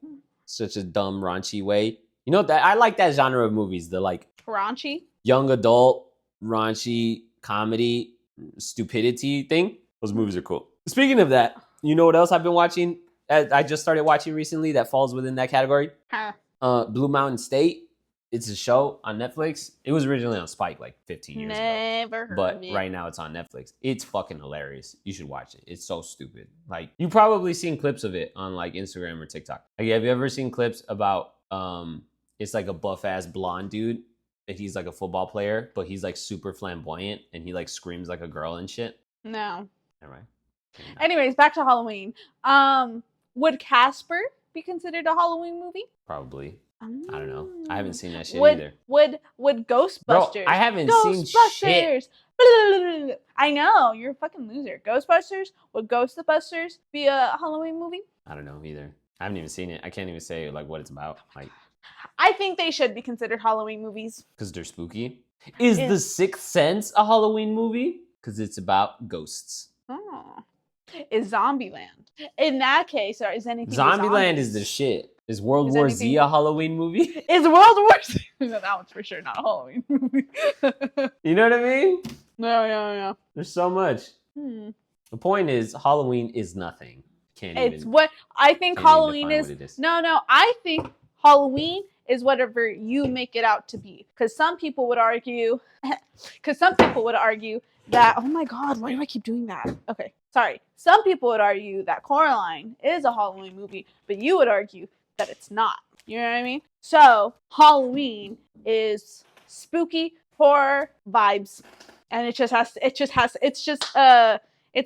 such a dumb, raunchy way. You know, that I like that genre of movies, the like Raunchy? young adult, raunchy comedy, stupidity thing. Those movies are cool. Speaking of that, you know what else I've been watching? I just started watching recently that falls within that category. Huh. Blue Mountain State. It's a show on Netflix. It was originally on Spike like 15 years ago. Never heard But of it. right now it's on Netflix. It's fucking hilarious. You should watch it. It's so stupid. Like, you've probably seen clips of it on like Instagram or TikTok. Like, have you ever seen clips about it's like a buff ass blonde dude and he's like a football player, but he's like super flamboyant and he like screams like a girl and shit? No. All right. Anyways, back to Halloween. Would Casper be considered a Halloween movie? Probably. I don't know. I haven't seen that shit would, either. Would Ghostbusters? Bro, I haven't seen shit. I know, you're a fucking loser. Ghostbusters? Would Ghostbusters be a Halloween movie? I don't know either. I haven't even seen it. I can't even say like what it's about. Like, I think they should be considered Halloween movies. because they're spooky. Is The Sixth Sense a Halloween movie? Because it's about ghosts. Oh. Is Zombieland? In that case, or is anything? Zombieland is the shit. Is World Is War anything- Z a Halloween movie? Is World War Z? No, that one's for sure not a Halloween movie. You know what I mean? No. There's so much. The point is, Halloween is nothing. It's what I think can't even Halloween define is. what it is. No, I think Halloween is whatever you make it out to be. Because some people would argue, that, oh my God, why do I keep doing that? Okay, sorry. Some people would argue that Coraline is a Halloween movie, but you would argue that it's not. You know what I mean? So Halloween is spooky horror vibes, and it's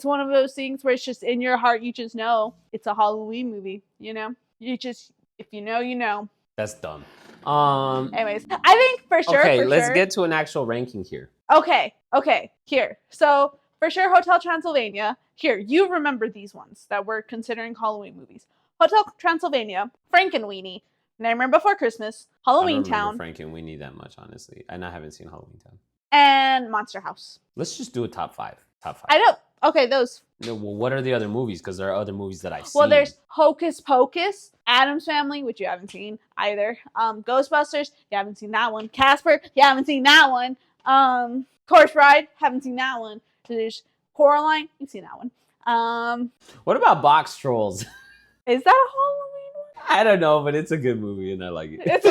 one of those things where it's just in your heart. You just know it's a Halloween movie. You know, if you know, you know. That's dumb. Anyways, I think for sure. Okay, let's get to an actual ranking here. Okay. Here, so for sure, Hotel Transylvania. Here, you remember these ones that we're considering Halloween movies: Hotel Transylvania, Frankenweenie, Nightmare Before Christmas, Halloween I don't Town, remember Frank and Winnie that much, honestly, and I haven't seen Halloween Town. and Monster House. Let's just do a top five. I know. Okay, those. No, well, what are the other movies? Because there are other movies that I've seen. Well, there's Hocus Pocus, Addams Family, which you haven't seen either. Ghostbusters, you haven't seen that one. Casper, you haven't seen that one. Corpse Bride, haven't seen that one. There's Coraline, you've seen that one. What about Box Trolls? Is that a Halloween one? I don't know, but it's a good movie and I like it.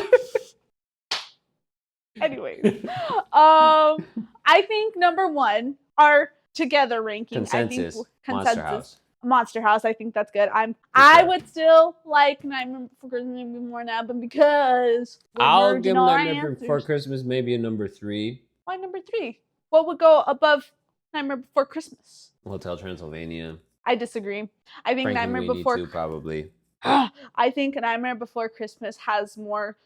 Anyways, I think number one, our together ranking. Consensus. I think Monster House. Monster House. I think that's good. I would still like Nightmare Before Christmas maybe more now, but because I'll give our Nightmare Before answers. Christmas maybe a number 3. Why number 3? What would go above Nightmare Before Christmas? Hotel Transylvania. I disagree. I think Nightmare Frankenweenie Before. too, probably. I think Nightmare Before Christmas has more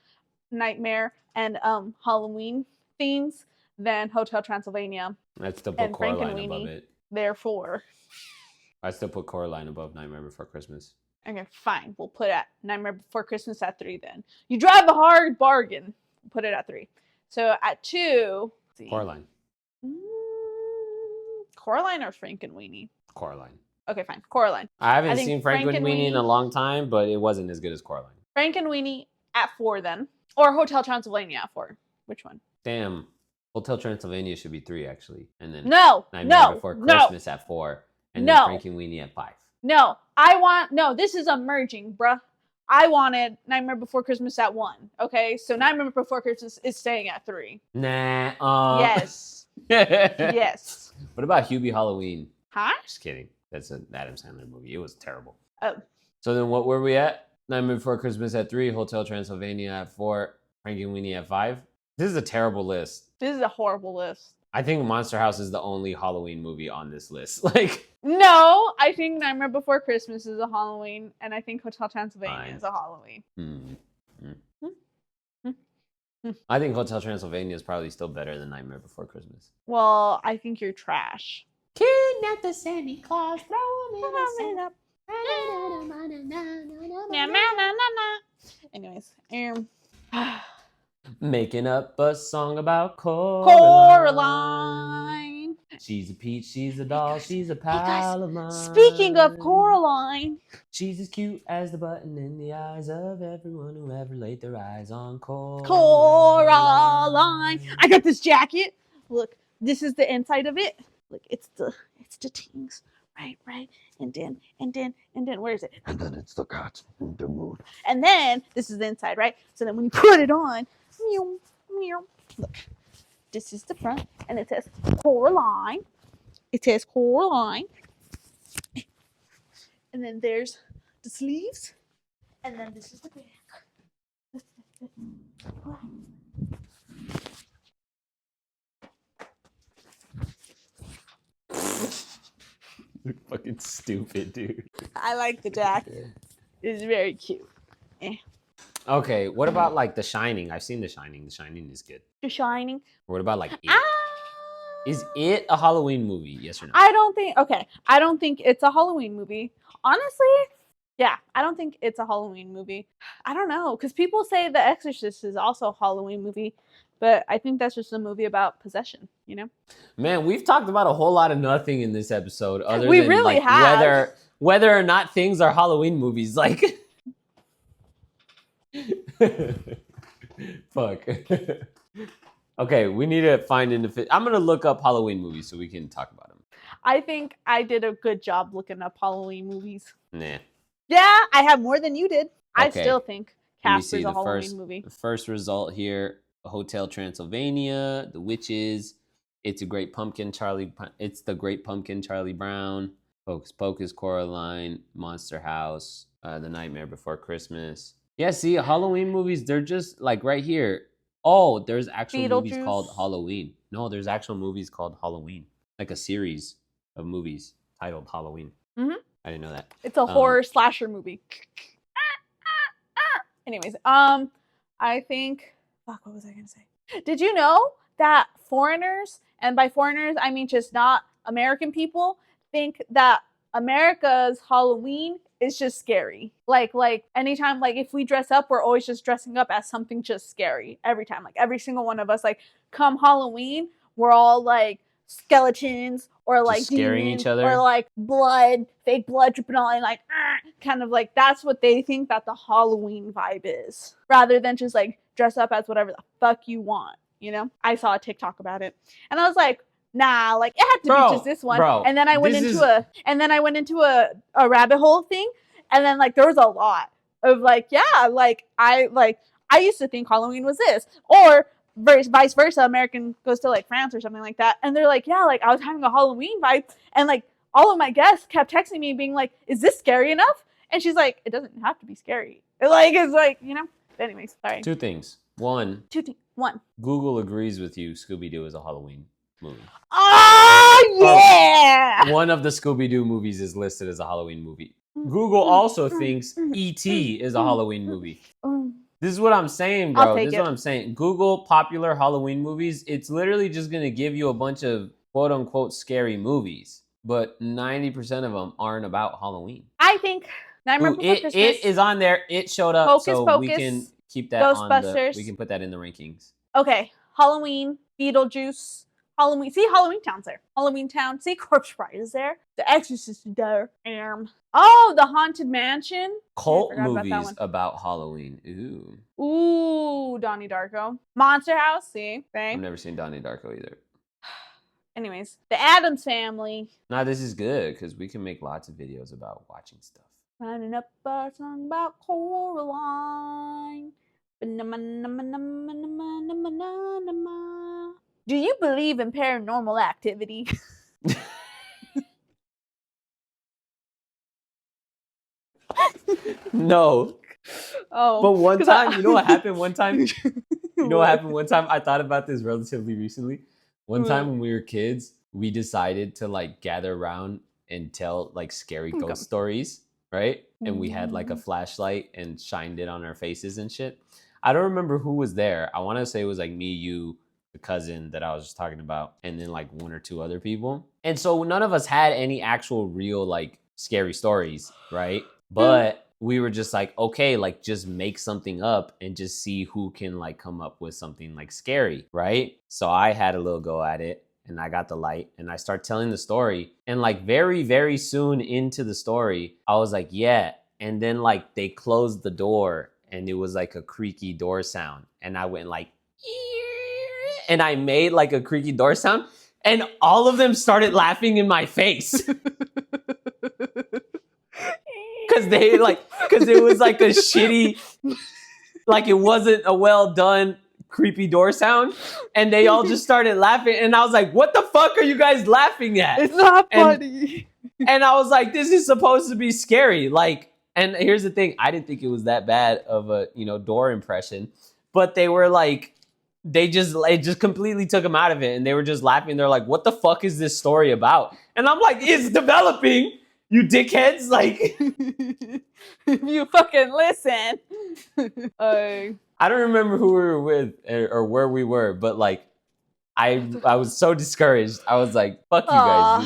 nightmare and Halloween themes than Hotel Transylvania. I'd still put And Coraline Frankenweenie. above it. Therefore, I'd still put Coraline above Nightmare Before Christmas. okay, fine. We'll put Nightmare Before Christmas at 3 then. You drive a hard bargain. We'll put it at 3. So at 2, let's see. Coraline. Coraline or Frankenweenie? Coraline. Okay, fine. Coraline. I haven't I think seen Frankenweenie in a long time, but it wasn't as good as Coraline. Frankenweenie at 4 then. Or Hotel Transylvania at 4. Which one? Damn. Hotel Transylvania should be 3, actually. And then No. Nightmare Before Christmas at 4. And then Frankenweenie at 5. No. This is a merging, bruh. I wanted Nightmare Before Christmas at 1. Okay? So Nightmare Before Christmas is staying at 3. Nah. Yes. Yes. What about Hubie Halloween? Huh? Just kidding. That's an Adam Sandler movie. It was terrible. Oh. So then what were we at? Nightmare Before Christmas at 3. Hotel Transylvania at 4. Frankenweenie at 5. This is a terrible list. This is a horrible list. I think Monster House is the only Halloween movie on this list. Like, No, I think Nightmare Before Christmas is a Halloween, and I think Hotel Transylvania Fine. is a Halloween. I think Hotel Transylvania is probably still better than Nightmare Before Christmas. Well, I think you're trash. Kidnap the Santa Claus, throw him in Anyways, Making up a song about Coraline. She's a peach, she's a doll, she's a Hey guys, pal of mine. speaking of Coraline, she's as cute as the button in the eyes of everyone who ever laid their eyes on Coraline. I got this jacket. Look, this is the inside of it. Look, it's the tings. Right. And then, where is it? And then it's the cat in the mood. And then, this is the inside, right? So then when you put it on, meow, meow. Look, this is the front, and it says Coraline. And then there's the sleeves. And then this is the back. You're fucking stupid, dude. I like the jacket. It's very cute. Okay, what about like The Shining? I've seen The Shining. The Shining is good. The Shining. What about like It? Is It a Halloween movie? Yes or no? I don't think it's a Halloween movie. Honestly, yeah, I don't think it's a Halloween movie. I don't know, because people say The Exorcist is also a Halloween movie, but I think that's just a movie about possession, you know? Man, we've talked about a whole lot of nothing in this episode, other We than really like have. whether or not things are Halloween movies. Like, fuck. Okay, we need to find I'm gonna look up Halloween movies so we can talk about them. I think I did a good job looking up Halloween movies. Nah. Yeah, I have more than you did. I Okay. still think Let me Casper's see a Halloween movie. The first result here: Hotel Transylvania, The Witches, It's the Great Pumpkin, Charlie Brown, Hocus Pocus, Coraline, Monster House, The Nightmare Before Christmas. Yeah, see, Halloween movies, they're just like right here. Oh, there's actual movies Beetlejuice. called Halloween. No, there's actual movies called Halloween, like a series of movies titled Halloween. Mhm. I didn't know that. It's a horror slasher movie. Anyways, I think, what was I gonna say? Did you know that foreigners, and by foreigners I mean just not American people, think that America's Halloween is just scary? Like anytime, like if we dress up, we're always just dressing up as something just scary every time. Like every single one of us, like come Halloween, we're all like skeletons or like just scaring demons, each other, or like fake blood dripping all, and like kind of like that's what they think that the Halloween vibe is, rather than just like dress up as whatever the fuck you want, you know? I saw a TikTok about it and I was like, nah, like it had to be just this one. And then I went into a rabbit hole thing, and then like there was a lot of like, yeah, like I used to think Halloween was this, or vice versa, American goes to like France or something like that, and they're like, yeah, like I was having a Halloween vibe, and like all of my guests kept texting me being like, is this scary enough? And she's like, it doesn't have to be scary. It's like, you know. Anyways, sorry. Two things. One. Google agrees with you. Scooby-Doo is a Halloween movie. Oh yeah. One of the Scooby-Doo movies is listed as a Halloween movie. Google also thinks E.T. is a Halloween movie. This is what I'm saying, bro. This is what I'm saying. Google popular Halloween movies. It's literally just going to give you a bunch of quote unquote scary movies, but 90% of them aren't about Halloween. I think it is on there. It showed up, Hocus Pocus, we can keep that Ghostbusters. We can put that in the rankings. Okay, Halloween, Beetlejuice, Halloween. See, Halloween Town's there. Halloween Town. See, Corpse Bride is there. The Exorcist is there. The Haunted Mansion. Cult movies about Halloween. Ooh, Donnie Darko. Monster House. See, I've never seen Donnie Darko either. Anyways, The Addams Family. Nah, this is good because we can make lots of videos about watching stuff. Running up a song about Coraline. Do you believe in paranormal activity? No. Oh. But one time, you know what happened one time? I thought about this relatively recently. One time when we were kids, we decided to like gather around and tell like scary ghost stories, right? And we had like a flashlight and shined it on our faces and shit. I don't remember who was there. I want to say it was like me, you, the cousin that I was just talking about, and then like one or two other people. And so none of us had any actual real like scary stories, right? But we were just like, okay, like just make something up and just see who can like come up with something like scary, right? So I had a little go at it and I got the light and I start telling the story. And like very, very soon into the story, I was like, yeah. And then like they closed the door and it was like a creaky door sound. And I went like, and I made like a creaky door sound and all of them started laughing in my face. Cause it was like a shitty, like it wasn't a well done creepy door sound. And they all just started laughing. And I was like, what the fuck are you guys laughing at? It's not funny. And I was like, this is supposed to be scary. Like, and here's the thing. I didn't think it was that bad of a, door impression, but they were like, it just completely took them out of it. And they were just laughing. They're like, what the fuck is this story about? And I'm like, it's developing, you dickheads. Like, if you fucking listen. I don't remember who we were with or where we were, but like, I was so discouraged. I was like, fuck you guys.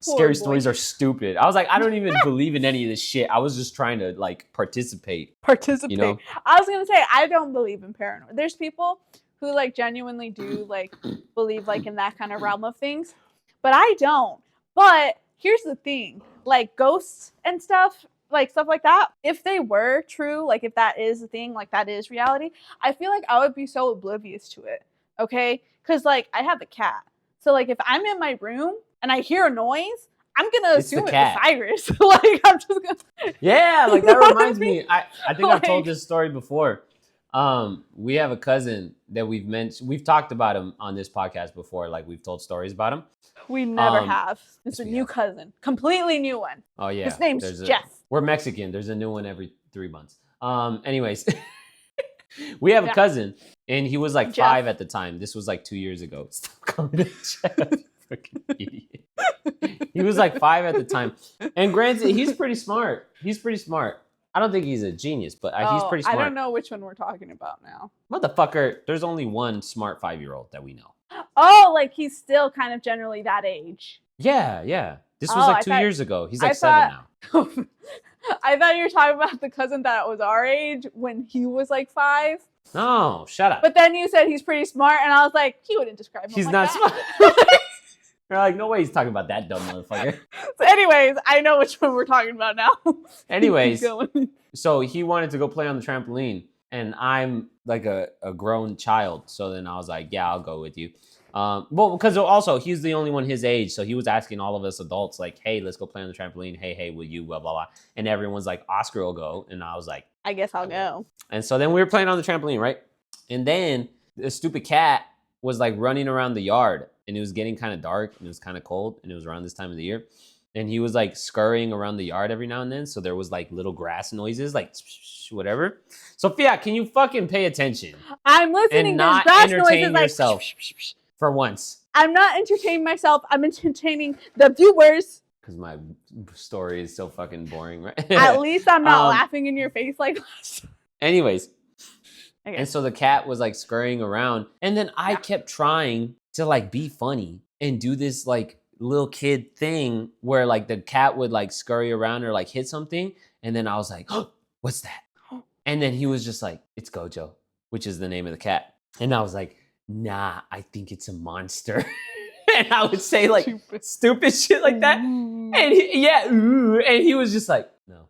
These scary stories are stupid. I was like, I don't even believe in any of this shit. I was just trying to like participate. I was gonna say, I don't believe in paranormal. There's people who like genuinely do like believe like in that kind of realm of things, but I don't. But here's the thing, like ghosts and stuff like that, if they were true, like if that is a thing, like that is reality, I feel like I would be so oblivious to it. Okay, because like I have a cat, so like if I'm in my room and I hear a noise, I'm gonna assume it's Cyrus. Like I'm just gonna. Yeah, like that reminds me. I think I've told this story before. We have a cousin that we've talked about him on this podcast before. Like we've told stories about him. We never have. It's a new cousin, completely new one. Oh yeah, his name's Jeff. We're Mexican. There's a new one every 3 months. Anyways, we have a cousin, and he was like Jeff. 5 at the time. This was like 2 years ago. Stop calling him Jeff. Fucking idiot. He was like 5 at the time, and granted, he's pretty smart. I don't think he's a genius, but he's pretty smart. I don't know which one we're talking about now. Motherfucker, there's only one smart 5-year-old that we know. Oh, like he's still kind of generally that age. Yeah. This was like 2 years ago. He's like 7 now. I thought you were talking about the cousin that was our age when he was like 5. No, shut up. But then you said he's pretty smart, and I was like, he wouldn't describe him he's like not that. Smart. You're like, no way he's talking about that dumb motherfucker. So anyways, I know which one we're talking about now. Anyways, so he wanted to go play on the trampoline, and I'm like a grown child. So then I was like, yeah, I'll go with you. Well, because also he's the only one his age. So he was asking all of us adults like, hey, let's go play on the trampoline. Hey, will you, blah, blah, blah. And everyone's like, Oscar will go. And I was like, I guess I'll go. And so then we were playing on the trampoline, right? And then the stupid cat was like running around the yard. And it was getting kind of dark and it was kind of cold and it was around this time of the year. And he was like scurrying around the yard every now and then. So there was like little grass noises, like whatever. Sophia, can you fucking pay attention? I'm listening. And not entertain yourself for once. I'm not entertaining myself. I'm entertaining the viewers. Because my story is so fucking boring, right? At least I'm not laughing in your face like this. Anyways. Okay. And so the cat was like scurrying around. And then I kept trying to like be funny and do this like little kid thing where like the cat would like scurry around or like hit something. And then I was like, oh, what's that? And then he was just like, it's Gojo, which is the name of the cat. And I was like, nah, I think it's a monster. And I would say like stupid shit like that. And and he was just like, no,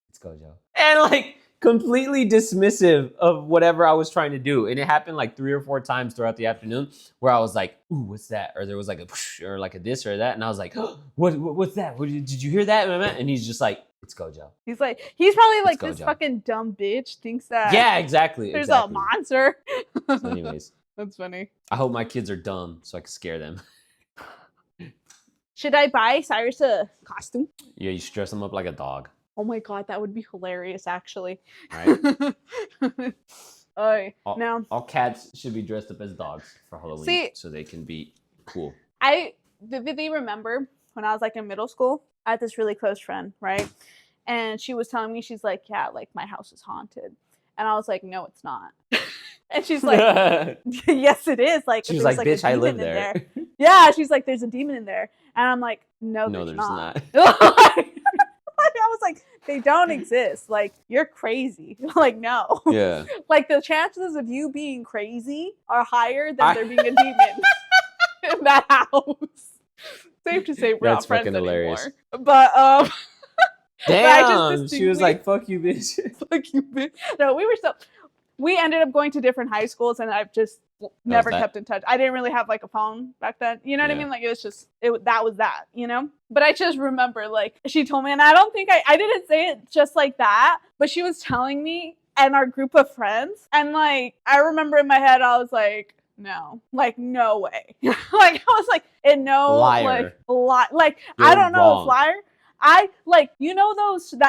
it's Gojo. And like completely dismissive of whatever I was trying to do. And it happened like 3 or 4 times throughout the afternoon where I was like, ooh, what's that? Or there was like a push or like a this or that. And I was like, oh, what's that? Did you hear that? And he's just like, it's Gojo. He's probably like this fucking dumb bitch thinks that. Yeah, exactly. There's a monster. So anyways. That's funny. I hope my kids are dumb so I can scare them. Should I buy Cyrus a costume? Yeah, you should dress him up like a dog. Oh my god, that would be hilarious, actually. Right. Now all cats should be dressed up as dogs for Halloween so they can be cool. I vividly remember when I was like in middle school, I had this really close friend, right? And she was telling me, she's like, yeah, like my house is haunted. And I was like, no, it's not. And she's like, yes, it is. Like, she's like, bitch, I live there. Yeah, she's like, there's a demon in there. And I'm like, no, there's not. They don't exist. Like, you're crazy. Like, no. Yeah. Like, the chances of you being crazy are higher than there being a demon in that house. Safe to say we're That's not friends fucking hilarious. anymore. But Damn, she was like, "Fuck you, bitch." fuck you, bitch. No, we ended up going to different high schools, and I've just never kept in touch. I didn't really have like a phone back then. You know what I mean? Like, it was just that was that, you know? But I just remember, like, she told me, and I don't think I didn't say it just like that, but she was telling me and our group of friends, and like, I remember in my head, I was like, no, like, no way. Like, I was like, and no, Liar. like, You're I don't know wrong. if liar. I like, you know,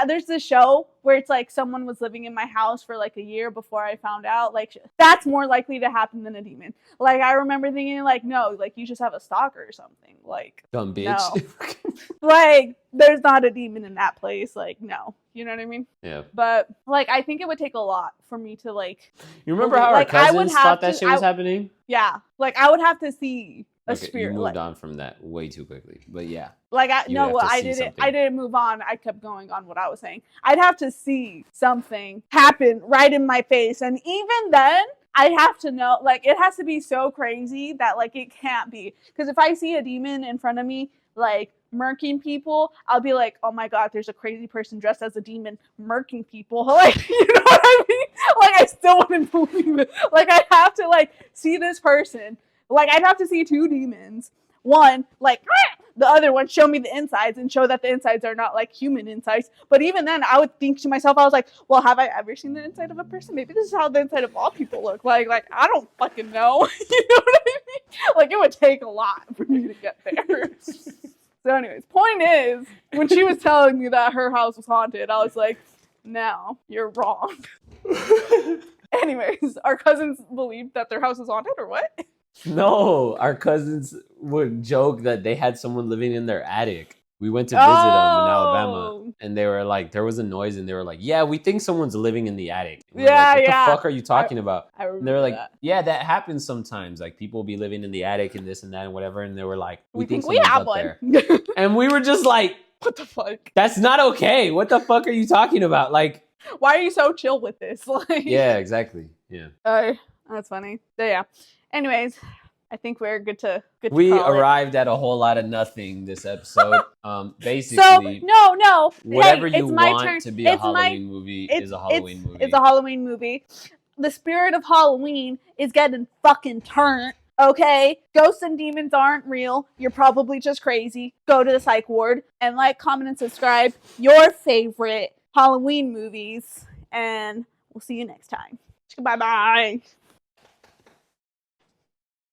there's this show where it's like someone was living in my house for like a year before I found out. Like, that's more likely to happen than a demon. Like, I remember thinking, like, no, like, you just have a stalker or something. Like, Dumb bitch. no. Like, there's not a demon in that place. Like, no. You know what I mean? Yeah. But like, I think it would take a lot for me to like. You remember how like, our cousins thought that shit was happening? Yeah. Like, I would have to see a Okay, spirit. you moved like, on from that way too quickly. But yeah. Like, You have to I see didn't. something. I didn't move on. I kept going on what I was saying. I'd have to see something happen right in my face, and even then, I'd have to know. Like, it has to be so crazy that like it can't be. Because if I see a demon in front of me, like murking people, I'll be like, oh my god, there's a crazy person dressed as a demon murking people. Like, you know what I mean? Like, I still wouldn't believe it. Like, I have to like see this person. Like, I'd have to see two demons. One, like, the other one show me the insides and show that the insides are not like human insides. But even then, I would think to myself, I was like, well, have I ever seen the inside of a person? Maybe this is how the inside of all people look. Like I don't fucking know. You know what I mean? Like, it would take a lot for me to get there. So anyways, point is, when she was telling me that her house was haunted, I was like, no, you're wrong. Anyways, our cousins believed that their house was haunted, or what? No, our cousins would joke that they had someone living in their attic. We went to visit them in Alabama, and they were like, there was a noise, and they were like, yeah, we think someone's living in the attic. And we were like, what the fuck are you talking about? I remember and they were like, that. yeah, that happens sometimes. Like, people be living in the attic and this and that and whatever. And they were like, we think we someone's have up one. there. And we were just like, What the fuck? that's not okay. What the fuck are you talking about? Like, why are you so chill with this? Like, yeah, exactly. Yeah. That's funny. So yeah. Anyways, I think we're good to We call it. arrived at a whole lot of nothing this episode. Basically, So no. whatever hey, you it's my want turn. to be a It's my- Halloween movie is a Halloween movie. It's a Halloween movie. The spirit of Halloween is getting fucking turned. Okay? Ghosts and demons aren't real. You're probably just crazy. Go to the psych ward and like, comment, and subscribe your favorite Halloween movies. And we'll see you next time. Bye-bye.